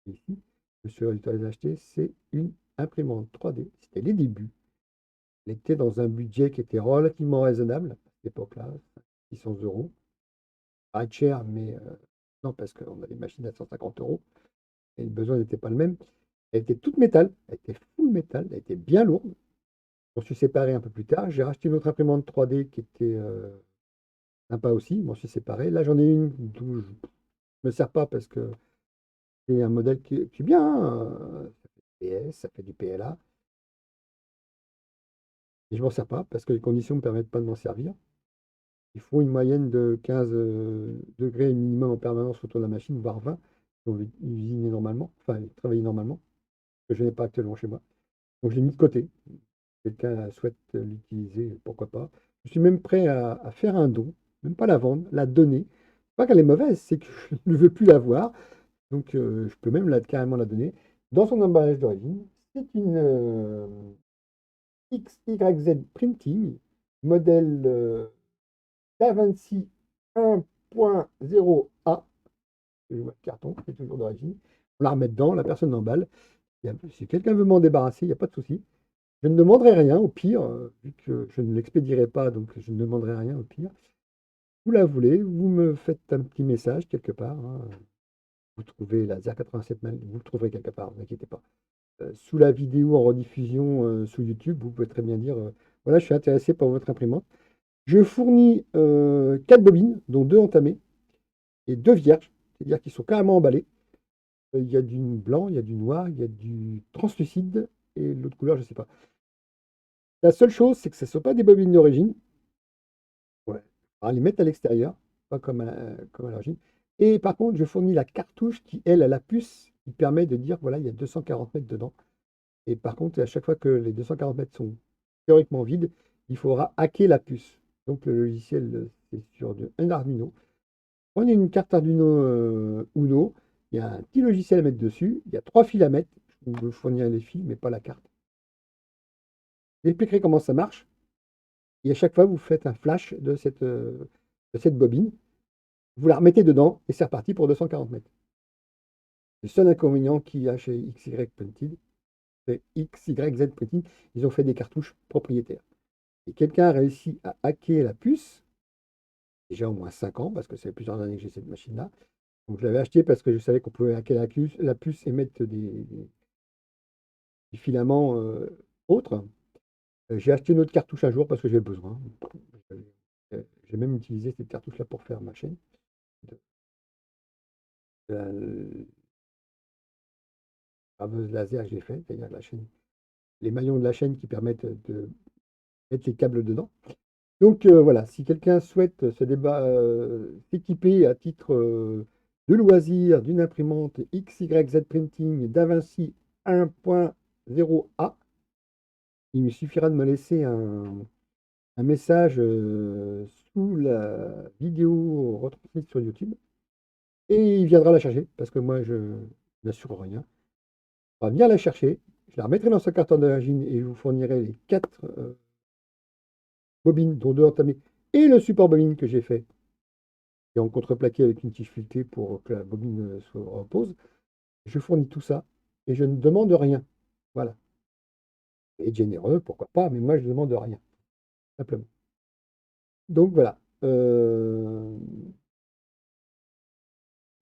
ici, je me suis autorisé à acheter, c'est une imprimante 3D. C'était les débuts. Elle était dans un budget qui était relativement raisonnable à cette époque-là, 600 euros. Ça paraît cher, mais non, parce qu'on a des machines à 150 euros et le besoin n'était pas le même. Elle était toute métal, elle était full métal, elle était bien lourde. Je m'en suis séparé un peu plus tard. J'ai racheté une autre imprimante 3D qui était sympa aussi. Je m'en suis séparé. Là, j'en ai une dont je ne me sers pas parce que c'est un modèle qui est bien, hein. Ça fait du PS, ça fait du PLA. Et je ne m'en sers pas parce que les conditions ne me permettent pas de m'en servir. Il faut une moyenne de 15 degrés minimum en permanence autour de la machine, voire 20, si on veut usiner normalement, enfin travailler normalement, que je n'ai pas actuellement chez moi. Donc je l'ai mis de côté. Quelqu'un souhaite l'utiliser, pourquoi pas. Je suis même prêt à faire un don, même pas la vendre, la donner. Pas qu'elle est mauvaise, c'est que je ne veux plus la voir. Donc je peux même carrément la donner. Dans son emballage d'origine, c'est une XYZ Printing, modèle DaVinci 1.0A. Je vois le carton, c'est toujours d'origine. On la remet dedans, la personne l'emballe. Si quelqu'un veut m'en débarrasser, il n'y a pas de souci. Je ne demanderai rien au pire, vu que je ne l'expédierai pas, donc je ne demanderai rien au pire. Vous la voulez, vous me faites un petit message quelque part, hein. Vous trouvez la ZR87 vous le trouverez quelque part, ne vous inquiétez pas. Sous la vidéo en rediffusion sous YouTube, vous pouvez très bien dire voilà, je suis intéressé par votre imprimante. Je fournis 4 bobines, dont 2 entamées et 2 vierges, c'est-à-dire qu'ils sont carrément emballés. Il y a du blanc, il y a du noir, il y a du translucide et l'autre couleur, je ne sais pas. La seule chose, c'est que ce ne sont pas des bobines d'origine. Ouais. Alors, les mettre à l'extérieur, pas comme à l'origine. Et par contre, je fournis la cartouche qui, elle, a la puce qui permet de dire voilà, il y a 240 mètres dedans. Et par contre, à chaque fois que les 240 mètres sont théoriquement vides, il faudra hacker la puce. Donc le logiciel, c'est sur un Arduino. Prenez une carte Arduino Uno, il y a un petit logiciel à mettre dessus, il y a 3 fils à mettre. Je vous fournirai les fils, mais pas la carte. J'expliquerai comment ça marche. Et à chaque fois, vous faites un flash de cette bobine. Vous la remettez dedans et c'est reparti pour 240 mètres. Le seul inconvénient qu'il y a chez XY Printed, c'est XYZ Printed, ils ont fait des cartouches propriétaires. Et quelqu'un a réussi à hacker la puce déjà au moins 5 ans, parce que ça fait plusieurs années que j'ai cette machine-là. Donc je l'avais acheté parce que je savais qu'on pouvait hacker la puce et mettre des filaments autres. J'ai acheté une autre cartouche un jour parce que j'avais besoin. J'ai même utilisé cette cartouche-là pour faire ma chaîne. De, de la graveuse laser que j'ai fait, c'est-à-dire la chaîne, les maillons de la chaîne qui permettent de mettre les câbles dedans. Donc voilà, si quelqu'un souhaite s'équiper à titre de loisir d'une imprimante XYZ Printing d'Avinci 1.0A, il me suffira de me laisser un message sous la vidéo retransmise sur YouTube et il viendra la chercher parce que moi je n'assure rien. On va venir la chercher, je la remettrai dans sa carton d'origine et je vous fournirai les 4 bobines, dont 2 entamées, et le support bobine que j'ai fait et en contreplaqué avec une tige filetée pour que la bobine se repose. Je fournis tout ça et je ne demande rien. Voilà. Et généreux, pourquoi pas, mais moi je ne demande rien, simplement. Donc voilà.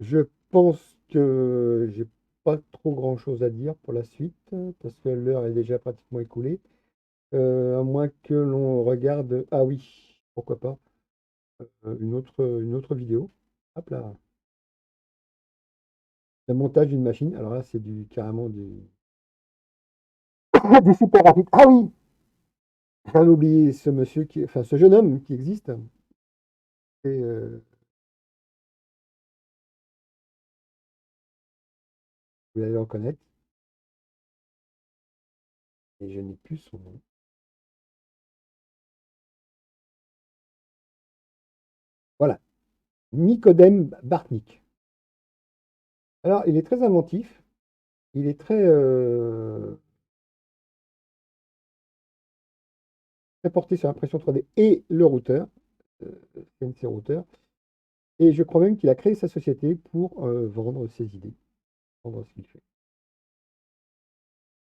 Je pense que j'ai pas trop grand-chose à dire pour la suite, parce que l'heure est déjà pratiquement écoulée. À moins que l'on regarde. Ah oui, pourquoi pas, une autre vidéo. Hop là. Le montage d'une machine. Alors là, c'est carrément du super rapide. Ah oui! J'avais oublié ce monsieur enfin ce jeune homme qui existe. Et, vous allez le reconnaître. Et je n'ai plus son nom. Voilà. Nicodème Bartnik. Alors, il est très inventif. Il est très porté sur l'impression 3D et le routeur, CNC routeur. Et je crois même qu'il a créé sa société pour vendre ses idées, vendre ce qu'il fait.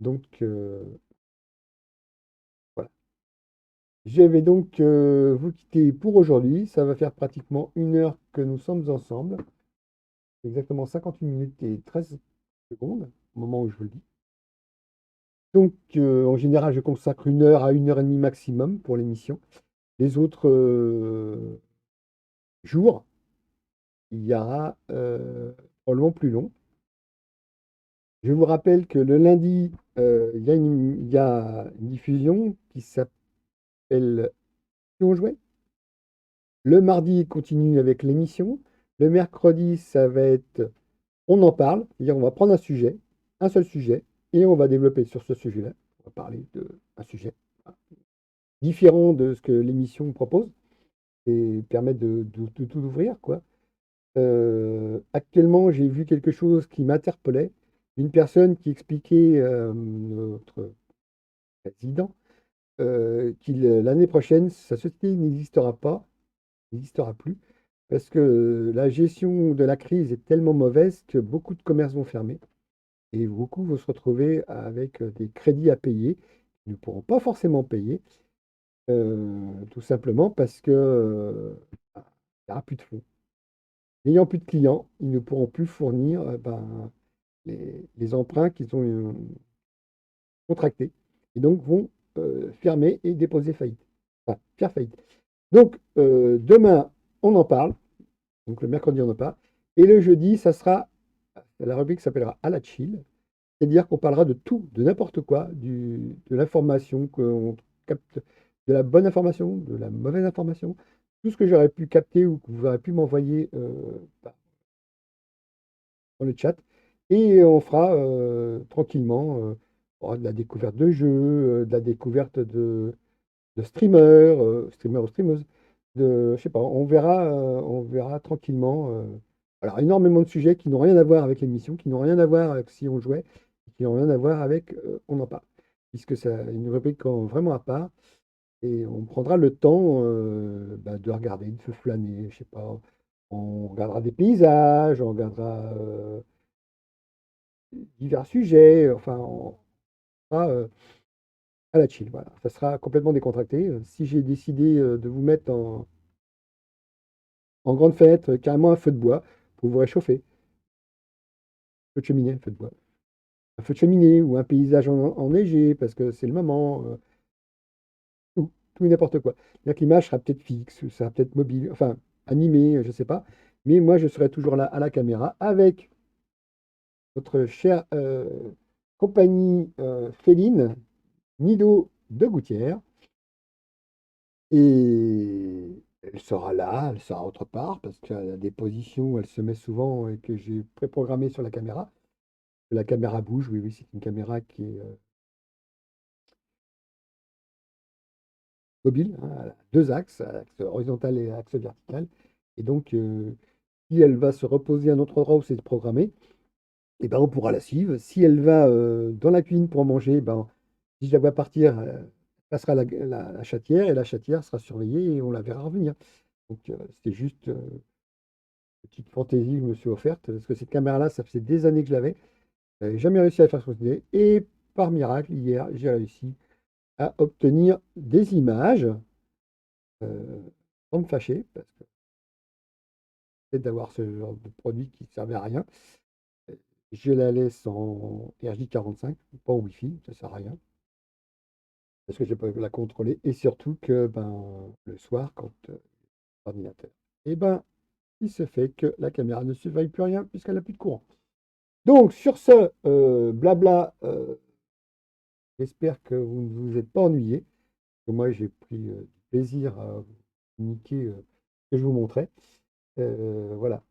Donc, voilà. Je vais donc vous quitter pour aujourd'hui. Ça va faire pratiquement 1 heure que nous sommes ensemble. Exactement 58 minutes et 13 secondes au moment où je vous le dis. Donc, en général, je consacre 1 heure à 1 heure et demie maximum pour l'émission. Les autres jours, il y aura probablement plus long. Je vous rappelle que le lundi, il y a une diffusion qui s'appelle Si on jouait. Le mardi, il continue avec l'émission. Le mercredi, ça va être On en parle, c'est-à-dire on va prendre un seul sujet, et on va développer sur ce sujet-là. On va parler d'un sujet différent de ce que l'émission propose et permettre de tout ouvrir, quoi. Actuellement, j'ai vu quelque chose qui m'interpellait. Une personne qui expliquait, notre président, l'année prochaine, sa société n'existera plus, parce que la gestion de la crise est tellement mauvaise que beaucoup de commerces vont fermer et beaucoup vont se retrouver avec des crédits à payer qu'ils ne pourront pas forcément payer, tout simplement parce que il n'y aura plus de fonds. N'ayant plus de clients, ils ne pourront plus fournir les emprunts qu'ils ont contractés et donc vont fermer et déposer faillite, enfin faire faillite. Donc demain, on en parle. Donc le mercredi, on en parle. Et le jeudi, ça sera la rubrique s'appellera À la chill. C'est-à-dire qu'on parlera de tout, de n'importe quoi, de l'information qu'on capte, de la bonne information, de la mauvaise information, tout ce que j'aurais pu capter ou que vous aurez pu m'envoyer dans le chat. Et on fera tranquillement de la découverte de jeux, de la découverte de streamers, streamers ou streameuses. Je sais pas, on verra tranquillement. Alors, énormément de sujets qui n'ont rien à voir avec l'émission, qui n'ont rien à voir avec Si on jouait, qui n'ont rien à voir avec On en parle, puisque c'est une rubrique vraiment à part. Et on prendra le temps de regarder, de se flâner, je sais pas. On regardera des paysages, on regardera divers sujets, enfin, on sera à la chill, voilà. Ça sera complètement décontracté. Si j'ai décidé de vous mettre en grande fenêtre, carrément un feu de bois pour vous réchauffer. Feu de cheminée, feu de bois. Un feu de cheminée ou un paysage enneigé, parce que c'est le moment. Tout et n'importe quoi. C'est-à-dire que l'image sera peut-être fixe, ou sera peut-être mobile, enfin animée, je ne sais pas. Mais moi, je serai toujours là à la caméra avec notre chère compagnie féline, Nido de Gouttière. Et elle sera là, elle sera autre part, parce qu'elle a des positions où elle se met souvent et que j'ai préprogrammées sur la caméra. La caméra bouge, oui, oui, c'est une caméra qui est mobile, hein, elle a deux axes, axe horizontal et axe vertical. Et donc, si elle va se reposer à un autre endroit où c'est programmé, et ben, on pourra la suivre. Si elle va dans la cuisine pour manger, ben, si je la vois partir, elle passera la chatière et la chatière sera surveillée et on la verra revenir. Donc, c'est juste une petite fantaisie que je me suis offerte parce que cette caméra-là, ça faisait des années que je l'avais. Je n'avais jamais réussi à la faire fonctionner. Et par miracle, hier, j'ai réussi à obtenir des images sans me fâcher parce que peut-être d'avoir ce genre de produit qui ne servait à rien. Je la laisse en RJ45, pas en Wi-Fi, ça sert à rien, parce que je peux la contrôler. Et surtout que ben, le soir, quand l'ordinateur, et ben, il se fait que la caméra ne surveille plus rien puisqu'elle n'a plus de courant. Donc, sur ce blabla, j'espère que vous ne vous êtes pas ennuyé. Moi, j'ai pris du plaisir à vous communiquer ce que je vous montrais. Voilà.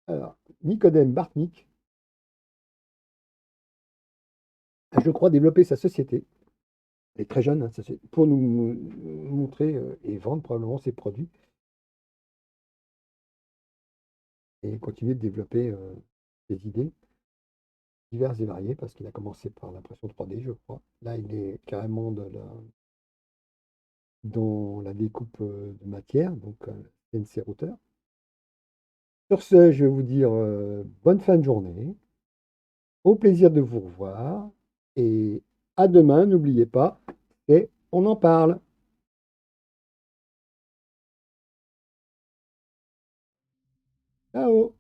Alors, Nicodème Bartnik a, je crois, développé sa société. Elle est très jeune, hein, pour nous montrer et vendre probablement ses produits et continuer de développer des idées diverses et variées parce qu'il a commencé par l'impression 3D, je crois. Là, il est carrément dans la découpe de matière, donc CNC routeur. Sur ce, je vais vous dire bonne fin de journée, au plaisir de vous revoir et à demain, n'oubliez pas, et on en parle. Ciao!